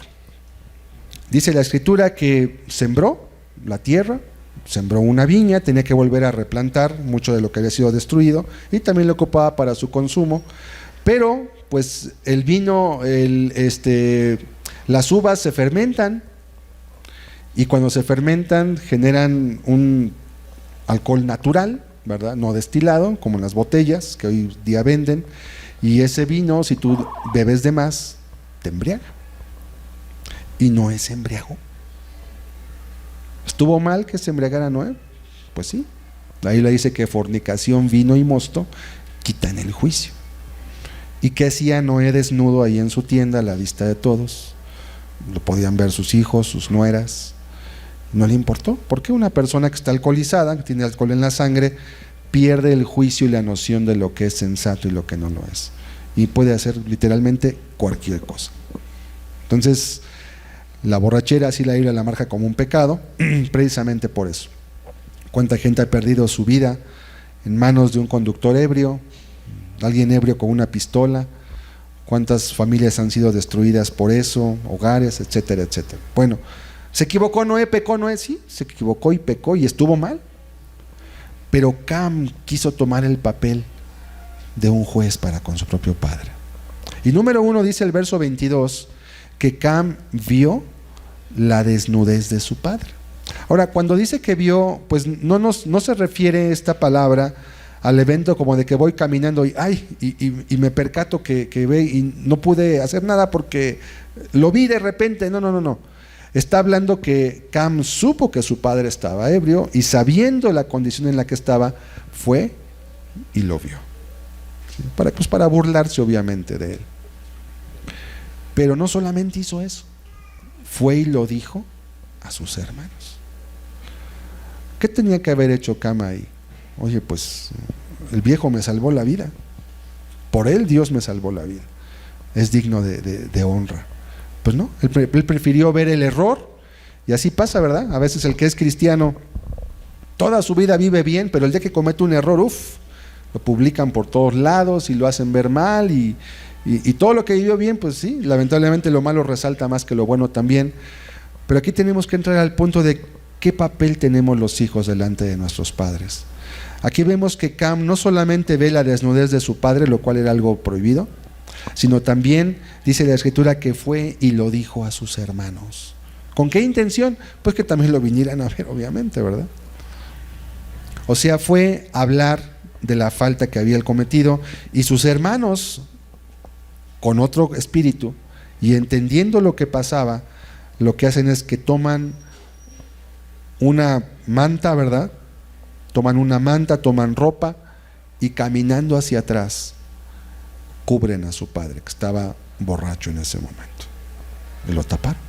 Dice la Escritura que sembró la tierra, sembró una viña, tenía que volver a replantar mucho de lo que había sido destruido, y también lo ocupaba para su consumo, pero pues el vino, las uvas se fermentan, y cuando se fermentan generan un alcohol natural, ¿verdad? No destilado, como en las botellas que hoy día venden, y ese vino, si tú bebes de más, te embriaga. Y Noé se embriagó. ¿Estuvo mal que se embriagara Noé? Pues sí. Ahí le dice que fornicación, vino y mosto quitan el juicio. ¿Y qué hacía Noé desnudo ahí en su tienda a la vista de todos? Lo podían ver sus hijos, sus nueras. No le importó. ¿Por qué una persona que está alcoholizada, que tiene alcohol en la sangre, pierde el juicio y la noción de lo que es sensato y lo que no lo es? Y puede hacer literalmente cualquier cosa. Entonces, la borrachera, así la Biblia la marca como un pecado, precisamente por eso. ¿Cuánta gente ha perdido su vida en manos de un conductor ebrio, alguien ebrio con una pistola? ¿Cuántas familias han sido destruidas por eso? Hogares, etcétera, etcétera. Bueno, ¿se equivocó Noé? ¿Pecó Noé? Sí, se equivocó y pecó y estuvo mal. Pero Cam quiso tomar el papel de un juez para con su propio padre. Y número 1 dice el verso 22 que Cam vio la desnudez de su padre. Ahora, cuando dice que vio, pues no se refiere esta palabra al evento como de que voy caminando y me percato que ve y no pude hacer nada porque lo vi de repente. No. Está hablando que Cam supo que su padre estaba ebrio y, sabiendo la condición en la que estaba, fue y lo vio. Para burlarse obviamente de él. Pero no solamente hizo eso, fue y lo dijo a sus hermanos. ¿Qué tenía que haber hecho Cam ahí? Oye, pues el viejo me salvó la vida, por él Dios me salvó la vida, es digno de honra. Pues no, él prefirió ver el error, y así pasa, ¿verdad? A veces el que es cristiano toda su vida vive bien, pero el día que comete un error, lo publican por todos lados y lo hacen ver mal, y todo lo que vivió bien, pues sí, lamentablemente lo malo resalta más que lo bueno también. Pero aquí tenemos que entrar al punto de qué papel tenemos los hijos delante de nuestros padres. Aquí vemos que Cam no solamente ve la desnudez de su padre, lo cual era algo prohibido, sino también dice la Escritura que fue y lo dijo a sus hermanos. ¿Con qué intención? Pues que también lo vinieran a ver, obviamente, ¿verdad? O sea, fue a hablar de la falta que había él cometido, y sus hermanos, con otro espíritu y entendiendo lo que pasaba, lo que hacen es que toman una manta, ¿verdad? Toman una manta, toman ropa, y caminando hacia atrás cubren a su padre, que estaba borracho en ese momento, y lo taparon.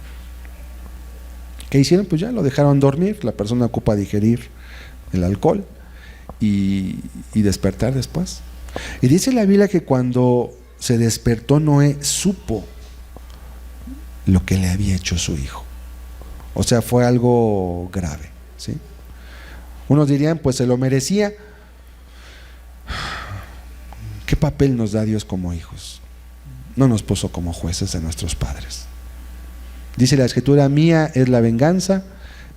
¿Qué hicieron? Pues ya lo dejaron dormir. La persona ocupa digerir el alcohol y despertar después. Y dice la Biblia que cuando se despertó, Noé supo lo que le había hecho su hijo. O sea, fue algo grave, ¿sí? Unos dirían, pues se lo merecía. ¿Qué papel nos da Dios como hijos? No nos puso como jueces de nuestros padres. Dice la Escritura, mía es la venganza,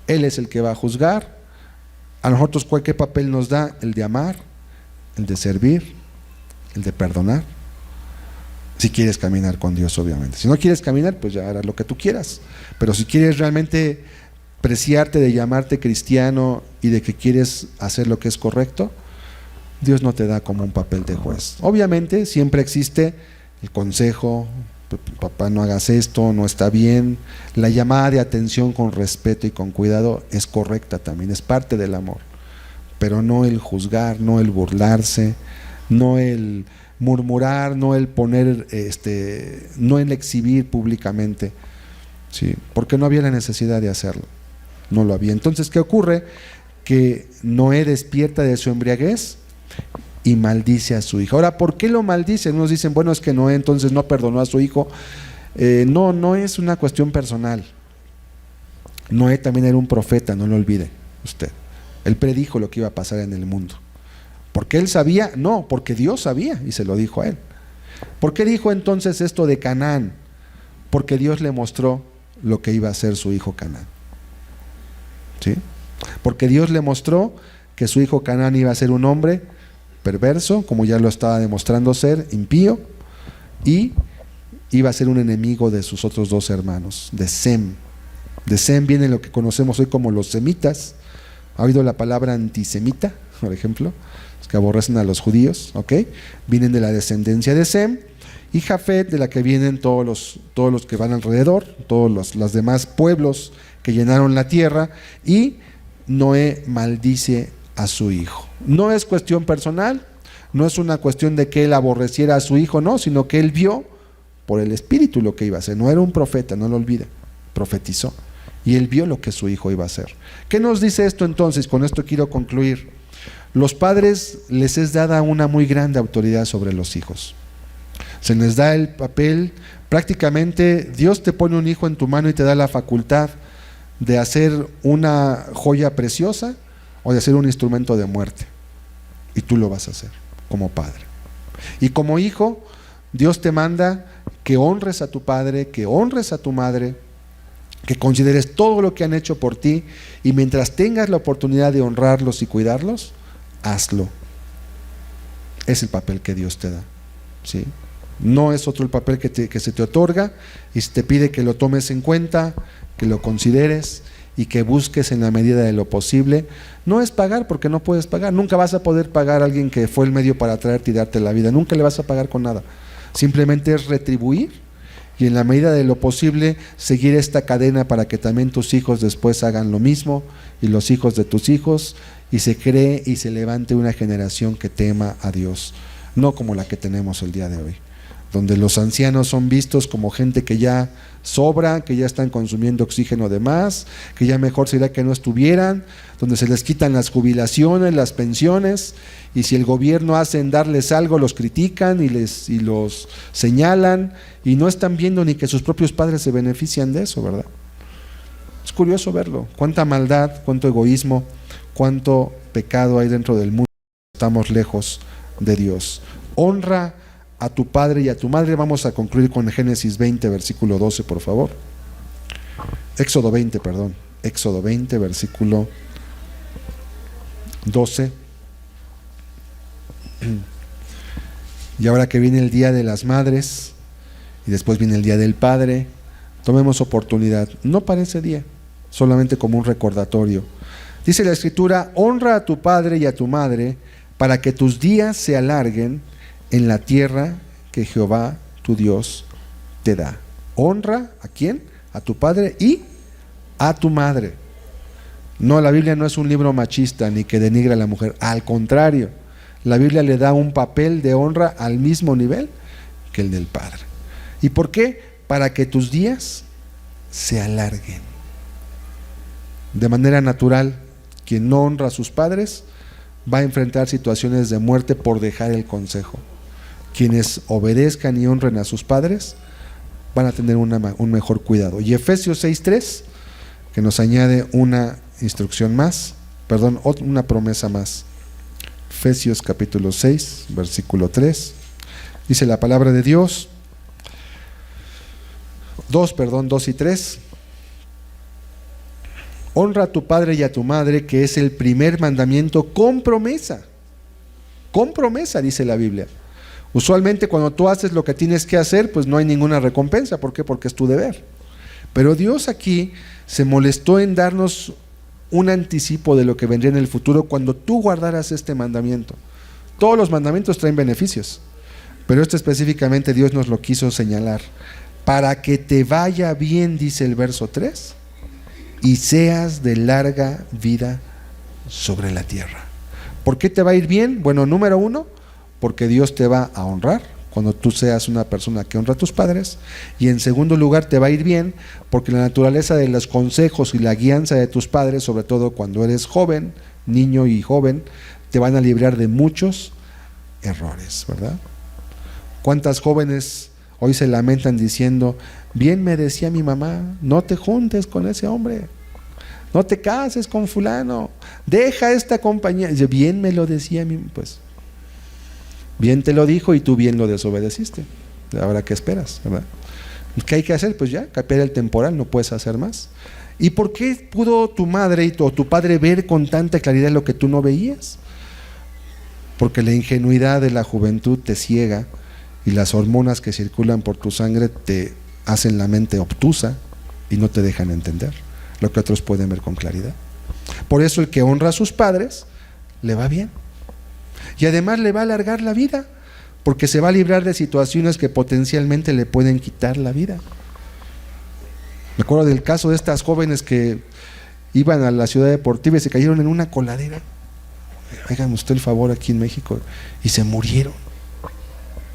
Él es el que va a juzgar. A nosotros, ¿qué papel nos da? El de amar, el de servir, el de perdonar. Si quieres caminar con Dios, obviamente. Si no quieres caminar, pues ya harás lo que tú quieras. Pero si quieres realmente preciarte de llamarte cristiano y de que quieres hacer lo que es correcto, Dios no te da como un papel de juez. Obviamente siempre existe el consejo: papá, no hagas esto, no está bien. La llamada de atención con respeto y con cuidado es correcta también, es parte del amor. Pero no el juzgar, no el burlarse, no el murmurar, no el poner, no el exhibir públicamente, ¿sí? Porque no había la necesidad de hacerlo, no lo había. Entonces, ¿qué ocurre? Que Noé despierta de su embriaguez y maldice a su hijo. Ahora, ¿por qué lo maldice? Unos dicen, bueno, es que Noé entonces no perdonó a su hijo. No es una cuestión personal. Noé también era un profeta, no lo olvide usted. Él predijo lo que iba a pasar en el mundo. ¿Por qué él sabía? No, porque Dios sabía y se lo dijo a él. ¿Por qué dijo entonces esto de Canaán? Porque Dios le mostró lo que iba a ser su hijo Canaán. ¿Sí? Porque Dios le mostró que su hijo Canaán iba a ser un hombre perverso, como ya lo estaba demostrando ser, impío, y iba a ser un enemigo de sus otros dos hermanos, de Sem. De Sem viene lo que conocemos hoy como los semitas. ¿Ha oído la palabra antisemita, por ejemplo? Los que aborrecen a los judíos, ¿ok? Vienen de la descendencia de Sem, y Jafet, de la que vienen todos los que van alrededor, todos los demás pueblos que llenaron la tierra, y Noé maldice a su hijo. No es cuestión personal, no es una cuestión de que él aborreciera a su hijo, no, sino que él vio por el Espíritu lo que iba a hacer. No era un profeta, no lo olvide, profetizó. Y él vio lo que su hijo iba a hacer. ¿Qué nos dice esto entonces? Con esto quiero concluir. Los padres les es dada una muy grande autoridad sobre los hijos. Se les da el papel, prácticamente Dios te pone un hijo en tu mano y te da la facultad de hacer una joya preciosa o de hacer un instrumento de muerte. Y tú lo vas a hacer como padre. Y como hijo, Dios te manda que honres a tu padre, que honres a tu madre, que consideres todo lo que han hecho por ti, y mientras tengas la oportunidad de honrarlos y cuidarlos, hazlo. Es el papel que Dios te da, ¿sí? No es otro el papel que se te otorga, y se te pide que lo tomes en cuenta, que lo consideres y que busques en la medida de lo posible. No es pagar, porque no puedes pagar. Nunca vas a poder pagar a alguien que fue el medio para traerte y darte la vida. Nunca le vas a pagar con nada. Simplemente es retribuir y en la medida de lo posible seguir esta cadena para que también tus hijos después hagan lo mismo, y los hijos de tus hijos, y se cree y se levante una generación que tema a Dios, no como la que tenemos el día de hoy, donde los ancianos son vistos como gente que ya sobra, que ya están consumiendo oxígeno de más, que ya mejor sería que no estuvieran, donde se les quitan las jubilaciones, las pensiones, y si el gobierno hace en darles algo, los critican y los señalan, y no están viendo ni que sus propios padres se benefician de eso, ¿verdad? Es curioso verlo, cuánta maldad, cuánto egoísmo, cuánto pecado hay dentro del mundo. Estamos lejos de Dios. Honra a tu padre y a tu madre. Vamos a concluir con Génesis 20, versículo 12, por favor. Éxodo 20, versículo 12. Y ahora que viene el Día de las Madres y después viene el Día del Padre, tomemos oportunidad, no para ese día, solamente como un recordatorio. Dice la Escritura: honra a tu padre y a tu madre, para que tus días se alarguen en la tierra que Jehová tu Dios te da. Honra ¿a quién? A tu padre y a tu madre. No, la Biblia no es un libro machista ni que denigra a la mujer, al contrario, la Biblia le da un papel de honra al mismo nivel que el del padre. ¿Y por qué? Para que tus días se alarguen. De manera natural, quien no honra a sus padres va a enfrentar situaciones de muerte por dejar el consejo. Quienes obedezcan y honren a sus padres van a tener un mejor cuidado. Y Efesios 6:3, que nos añade una instrucción más, una promesa más. Efesios capítulo 6, versículo 3, dice la palabra de Dios, 2 y 3. Honra a tu padre y a tu madre, que es el primer mandamiento con promesa. Con promesa, dice la Biblia. Usualmente cuando tú haces lo que tienes que hacer, pues no hay ninguna recompensa. ¿Por qué? Porque es tu deber. Pero Dios aquí se molestó en darnos un anticipo de lo que vendría en el futuro cuando tú guardaras este mandamiento. Todos los mandamientos traen beneficios, pero este específicamente Dios nos lo quiso señalar. Para que te vaya bien, dice el verso 3, y seas de larga vida sobre la tierra. ¿Por qué te va a ir bien? Bueno, número 1, porque Dios te va a honrar cuando tú seas una persona que honra a tus padres, y en segundo lugar te va a ir bien porque la naturaleza de los consejos y la guianza de tus padres, sobre todo cuando eres joven, niño y joven, te van a librar de muchos errores, ¿verdad? ¿Cuántas jóvenes hoy se lamentan diciendo: bien me decía mi mamá, no te juntes con ese hombre, no te cases con fulano, deja esta compañía? Bien me lo decía pues bien te lo dijo y tú bien lo desobedeciste. Ahora, ¿qué esperas, verdad? ¿Qué hay que hacer? Pues ya, cambiar el temporal, no puedes hacer más. ¿Y por qué pudo tu madre o tu padre ver con tanta claridad lo que tú no veías? Porque la ingenuidad de la juventud te ciega y las hormonas que circulan por tu sangre te hacen la mente obtusa y no te dejan entender lo que otros pueden ver con claridad. Por eso el que honra a sus padres le va bien. Y además le va a alargar la vida, porque se va a librar de situaciones que potencialmente le pueden quitar la vida. Me acuerdo del caso de estas jóvenes que iban a la ciudad deportiva y se cayeron en una coladera. Hágame usted el favor, aquí en México, y se murieron.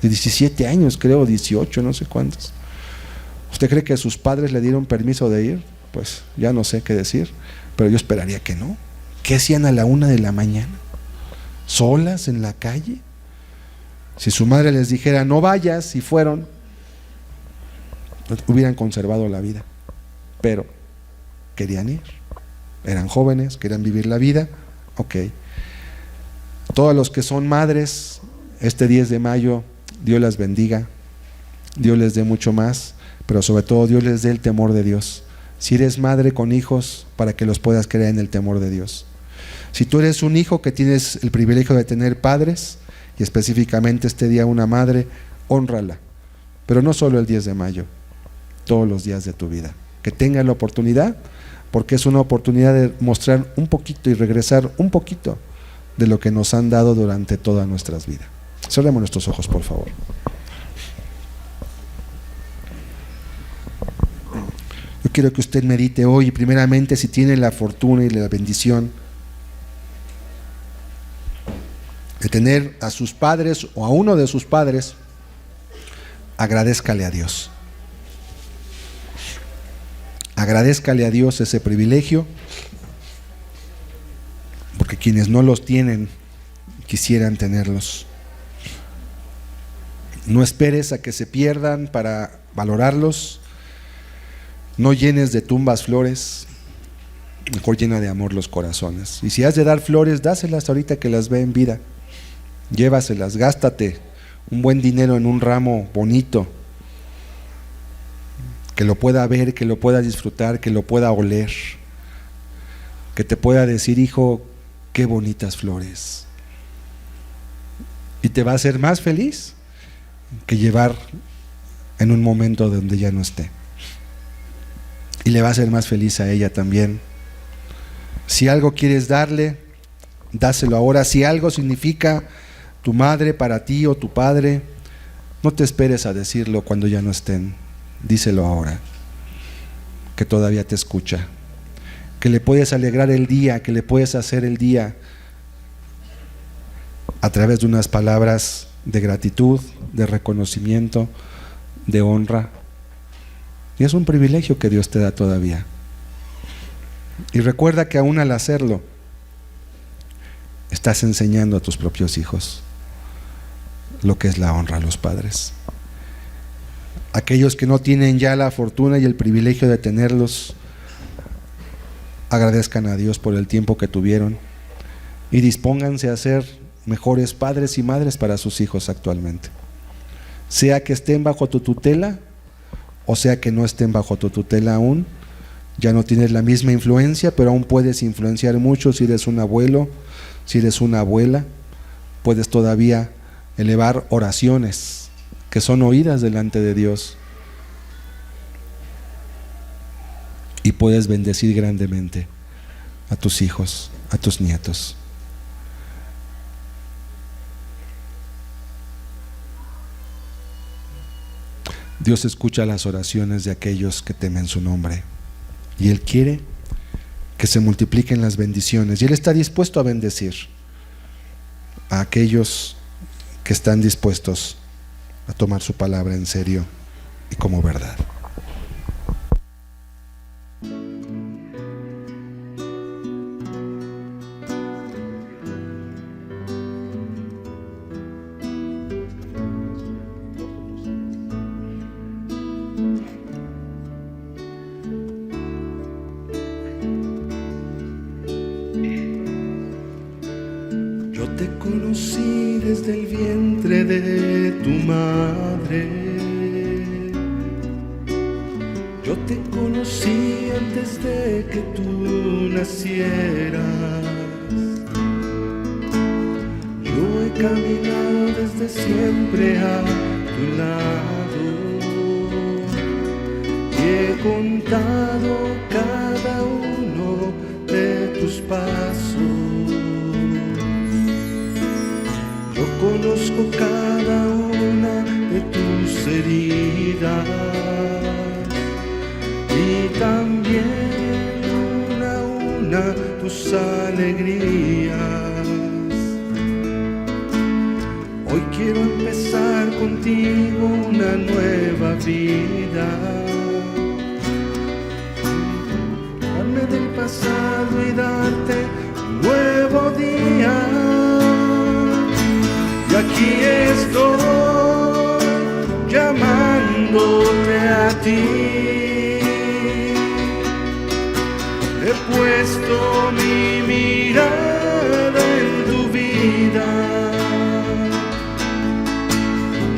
De 17 años, creo, 18, no sé cuántos. ¿Usted cree que sus padres le dieron permiso de ir? Pues ya no sé qué decir, pero yo esperaría que no. ¿Qué hacían a la 1 de la mañana? ¿Solas en la calle? Si su madre les dijera no vayas, y fueron, hubieran conservado la vida. Pero querían ir, eran jóvenes, querían vivir la vida. Ok. Todos los que son madres, este 10 de mayo, Dios las bendiga, Dios les dé mucho más, pero sobre todo Dios les dé el temor de Dios. Si eres madre con hijos, para que los puedas crear en el temor de Dios. Si tú eres un hijo que tienes el privilegio de tener padres, y específicamente este día una madre, hónrala, pero no solo el 10 de mayo, todos los días de tu vida. Que tengan la oportunidad, porque es una oportunidad de mostrar un poquito y regresar un poquito de lo que nos han dado durante todas nuestras vidas. Cerremos nuestros ojos, por favor. Yo quiero que usted medite hoy, primeramente, si tiene la fortuna y la bendición de tener a sus padres o a uno de sus padres, agradézcale a Dios. Agradézcale a Dios ese privilegio, porque quienes no los tienen quisieran tenerlos. No esperes a que se pierdan para valorarlos. No llenes de tumbas flores, mejor llena de amor los corazones. Y si has de dar flores, dáselas ahorita que las ve en vida. Llévaselas, gástate un buen dinero en un ramo bonito, que lo pueda ver, que lo pueda disfrutar, que lo pueda oler, que te pueda decir: hijo, qué bonitas flores. Y te va a hacer más feliz que llevar en un momento donde ya no esté. Y le va a hacer más feliz a ella también. Si algo quieres darle, dáselo ahora. Si algo significa tu madre para ti o tu padre, no te esperes a decirlo cuando ya no estén. Díselo ahora, que todavía te escucha, que le puedes alegrar el día, que le puedes hacer el día a través de unas palabras de gratitud, de reconocimiento, de honra. Y es un privilegio que Dios te da todavía. Y recuerda que aún al hacerlo, estás enseñando a tus propios hijos lo que es la honra a los padres. Aquellos que no tienen ya la fortuna y el privilegio de tenerlos, agradezcan a Dios por el tiempo que tuvieron y dispónganse a ser mejores padres y madres para sus hijos actualmente. Sea que estén bajo tu tutela o sea que no estén bajo tu tutela aún, ya no tienes la misma influencia, pero aún puedes influenciar mucho. Si eres un abuelo, si eres una abuela, puedes todavía elevar oraciones que son oídas delante de Dios, y puedes bendecir grandemente a tus hijos, a tus nietos. Dios escucha las oraciones de aquellos que temen su nombre, y Él quiere que se multipliquen las bendiciones, y Él está dispuesto a bendecir a aquellos que están dispuestos a tomar su palabra en serio y como verdad. Yo te conocí desde el vientre de tu madre. Yo te conocí antes de que tú nacieras. Yo he caminado desde siempre a tu lado y he contado cada uno de tus pasos. Yo conozco cada una de tus heridas y también una a una tus alegrías. Hoy quiero empezar contigo una nueva vida. Darme del pasado y darte un nuevo día. Y aquí estoy llamándote a ti. He puesto mi mirada en tu vida.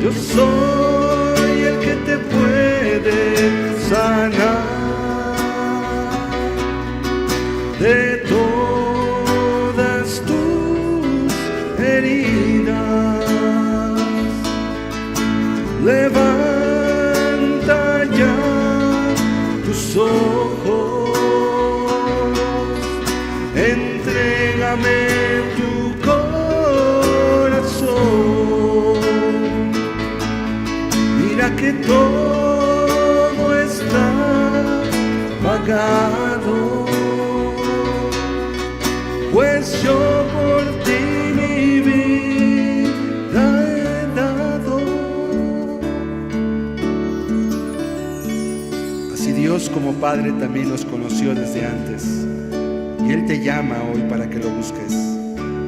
Yo soy el que te puede sanar de todas tus heridas. Levanta ya tus ojos, entrégame tu corazón. Mira que todo está pagado, pues yo por ti mi vida he dado. Así Dios como Padre también nos conoció desde antes, y Él te llama hoy para que lo busques,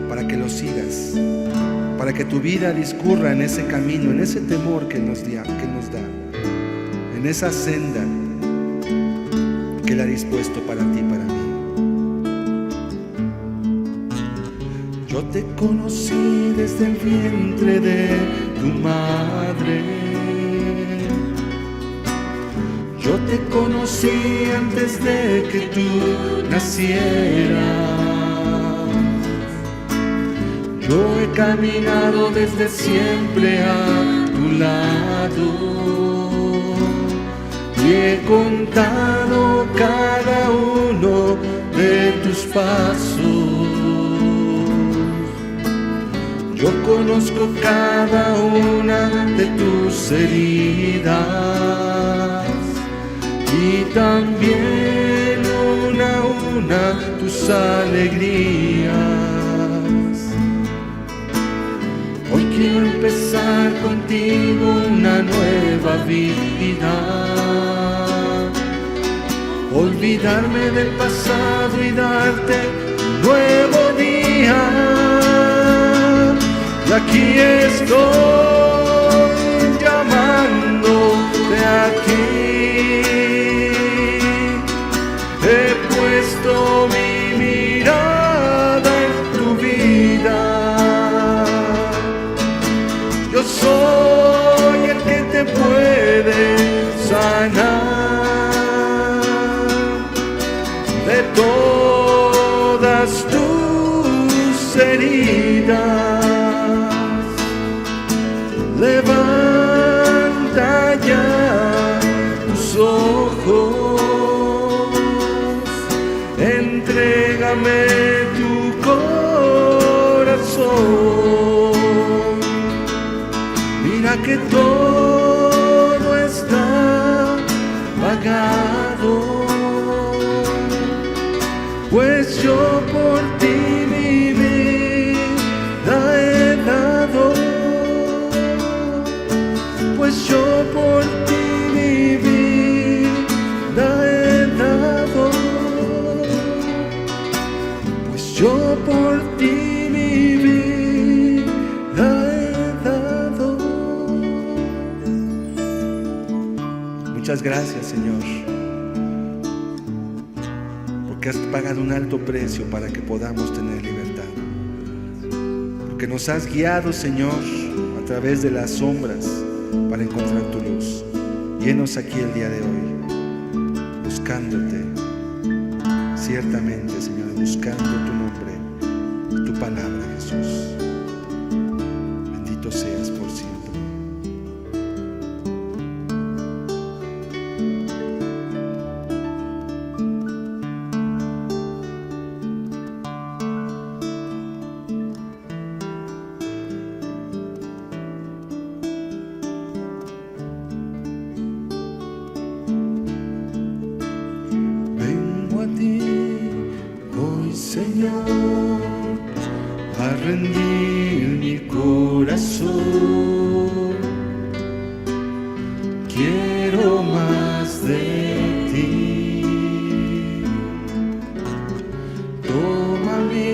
para que lo sigas, para que tu vida discurra en ese camino, en ese temor que nos da, en esa senda que Él ha dispuesto para ti, para mí. Yo te conocí desde el vientre de tu madre. Yo te conocí antes de que tú nacieras. Yo he caminado desde siempre a tu lado y he contado cada uno de tus pasos. Yo conozco cada una de tus heridas y también una a una tus alegrías. Hoy quiero empezar contigo una nueva vida, olvidarme del pasado y darte un nuevo día. Y aquí estoy llamándote a ti. He puesto mi mirada en tu vida. Yo soy el que te puede sanar de todas tus heridas. Levanta ya tus ojos, entrégame tu corazón. Mira que todo está pagado, pues yo por ti mi vida he dado. por ti mi vida he dado, pues yo por ti mi vida he dado. Muchas gracias, Señor, porque has pagado un alto precio para que podamos tener libertad, porque nos has guiado, Señor, a través de las sombras para encontrar tu luz. Llenos aquí el día de hoy, buscándote, ciertamente, Señor, buscando tu nombre y tu palabra, Jesús. Bendito seas por siempre. Señor, a rendir mi corazón. Quiero más de ti. Toma mi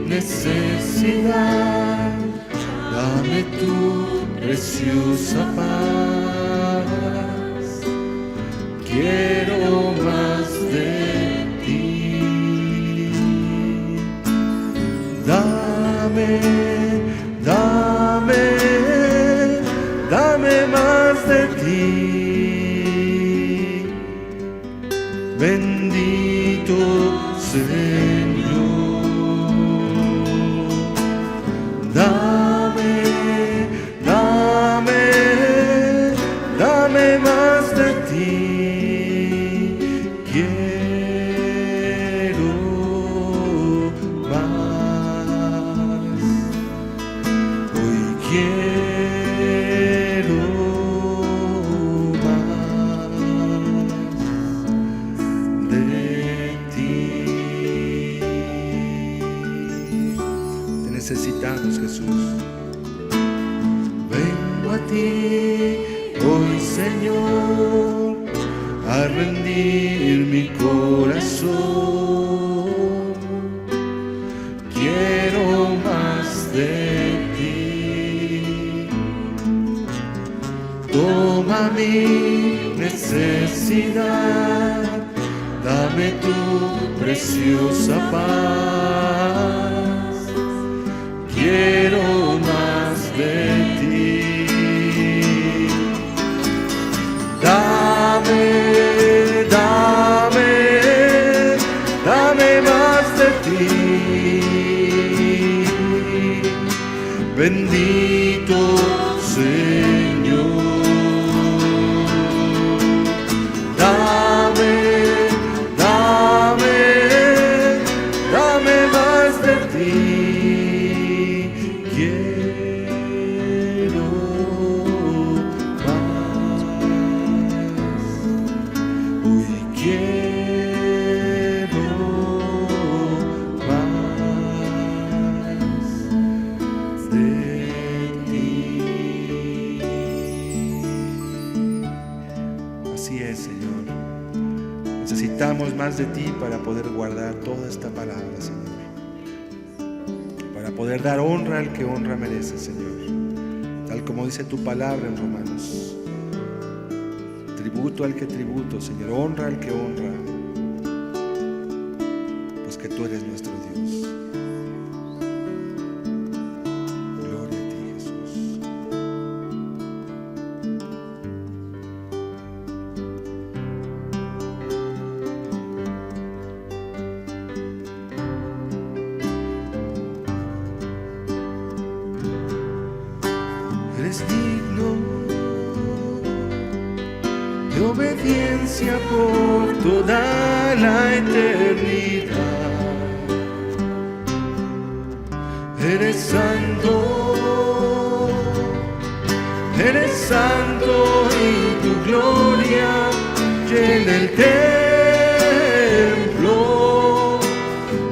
necesidad, dame tu preciosa paz. Quiero más de ti. Dame más de ti, bendito Señor. Dame más de ti, quiero más. Hoy quiero más de ti. Te necesitamos, Jesús. Vengo a ti hoy, Señor, a rendir mi corazón. Quiero más de ti. Toma mi necesidad, dame tu preciosa paz. Quiero más de ti. Dame más de ti. Bendito Señor. Dame más de ti. Quiero más. Hoy quiero más de ti. Así es, Señor. Necesitamos más de ti para poder guardar toda esta palabra, Señor. Para poder dar honra al que honra merece, Señor. Tal como dice tu palabra en Romanos. Tributo al que tributo, Señor. Honra al que honra. Pues que tú eres nuestro Dios. Gloria a ti, Jesús. Eres digno de obediencia por toda la eternidad. Eres santo y tu gloria llena el templo.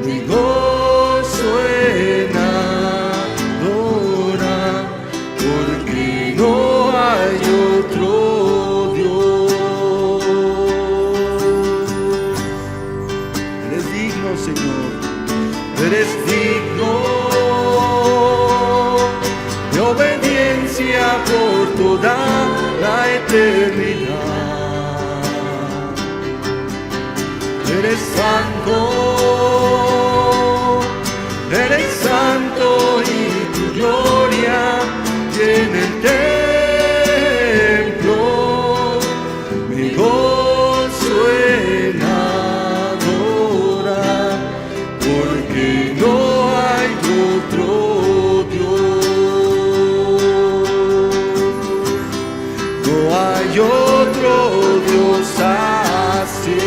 Mi gozo en adorar, porque no hay otro la eternidad. Eres santo y tu gloria llena el templo. Mi gozo en adorar, porque no hay otro Dios, no hay otro Dios así.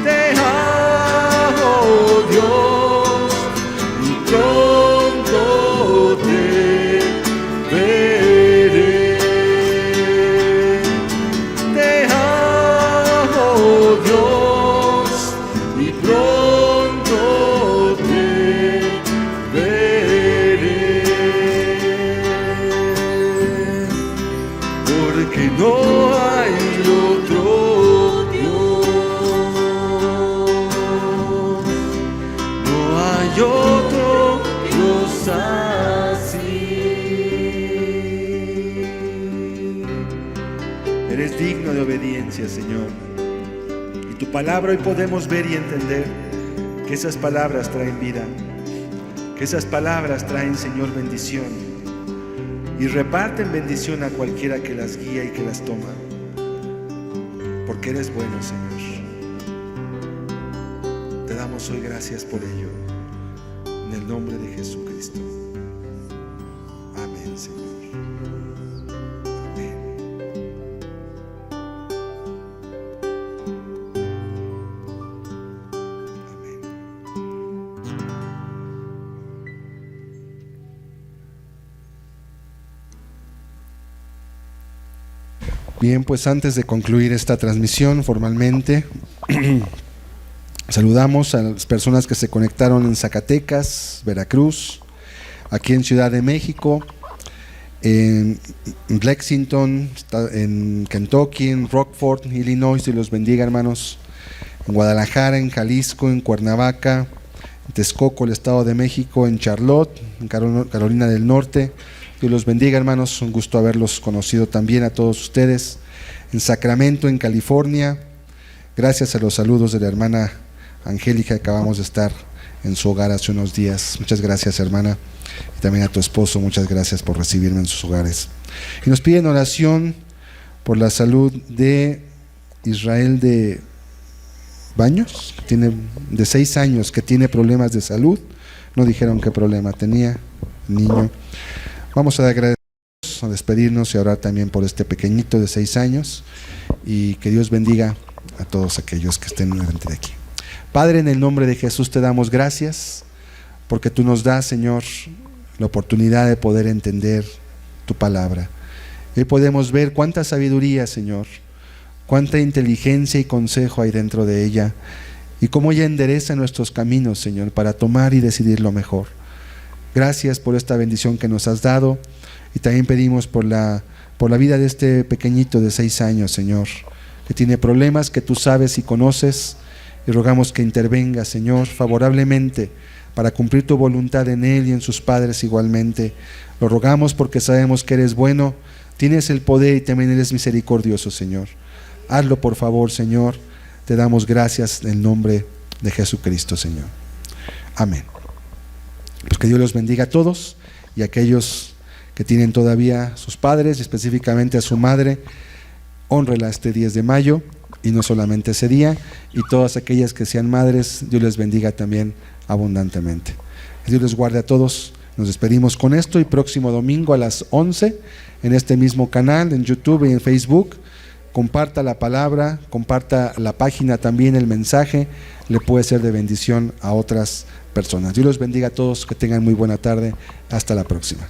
Te amo, Dios, y pronto te veré. Te amo, Dios, y pronto te veré, porque no hay otro Dios, no hay otro Dios así. Eres digno de obediencia, Señor. Y tu palabra hoy podemos ver y entender que esas palabras traen vida, que esas palabras traen, Señor, bendición, y reparten bendición a cualquiera que las guía y que las toma, porque eres bueno, Señor. Te damos hoy gracias por ello, en el nombre de Jesucristo. Amén, Señor. Amén. Amén. Bien, pues antes de concluir esta transmisión formalmente, saludamos a las personas que se conectaron en Zacatecas, Veracruz, aquí en Ciudad de México, en Lexington, en Kentucky, en Rockford, Illinois. Dios los bendiga, hermanos. En Guadalajara, en Jalisco, en Cuernavaca, en Texcoco, el Estado de México, en Charlotte, en Carolina del Norte. Dios los bendiga, hermanos. Un gusto haberlos conocido también a todos ustedes. En Sacramento, en California. Gracias a los saludos de la hermana Angélica, acabamos de estar en su hogar hace unos días. Muchas gracias, hermana. Y también a tu esposo, muchas gracias por recibirme en sus hogares. Y nos piden oración por la salud de Israel de Baños, que tiene de 6 años, que tiene problemas de salud. No dijeron qué problema tenía el niño. Vamos a agradecer, a despedirnos y a orar también por este pequeñito de 6 años, y que Dios bendiga a todos aquellos que estén delante de aquí. Padre, en el nombre de Jesús te damos gracias porque tú nos das, Señor, la oportunidad de poder entender tu palabra. Hoy podemos ver cuánta sabiduría, Señor, cuánta inteligencia y consejo hay dentro de ella, y cómo ella endereza nuestros caminos, Señor, para tomar y decidir lo mejor. Gracias por esta bendición que nos has dado, y también pedimos por la vida de este pequeñito de 6 años, Señor, que tiene problemas que tú sabes y conoces, y rogamos que intervenga, Señor, favorablemente para cumplir tu voluntad en él y en sus padres igualmente. Lo rogamos porque sabemos que eres bueno, tienes el poder y también eres misericordioso, Señor. Hazlo, por favor, Señor. Te damos gracias en el nombre de Jesucristo, Señor. Amén. Pues que Dios los bendiga a todos, y a aquellos que tienen todavía sus padres, específicamente a su madre, hónrela este 10 de mayo, y no solamente ese día, y todas aquellas que sean madres, Dios les bendiga también abundantemente. Dios les guarde a todos. Nos despedimos con esto, y próximo domingo a las 11 en este mismo canal, en YouTube y en Facebook, comparta la palabra, comparta la página también, el mensaje le puede ser de bendición a otras personas. Dios los bendiga a todos, que tengan muy buena tarde. Hasta la próxima.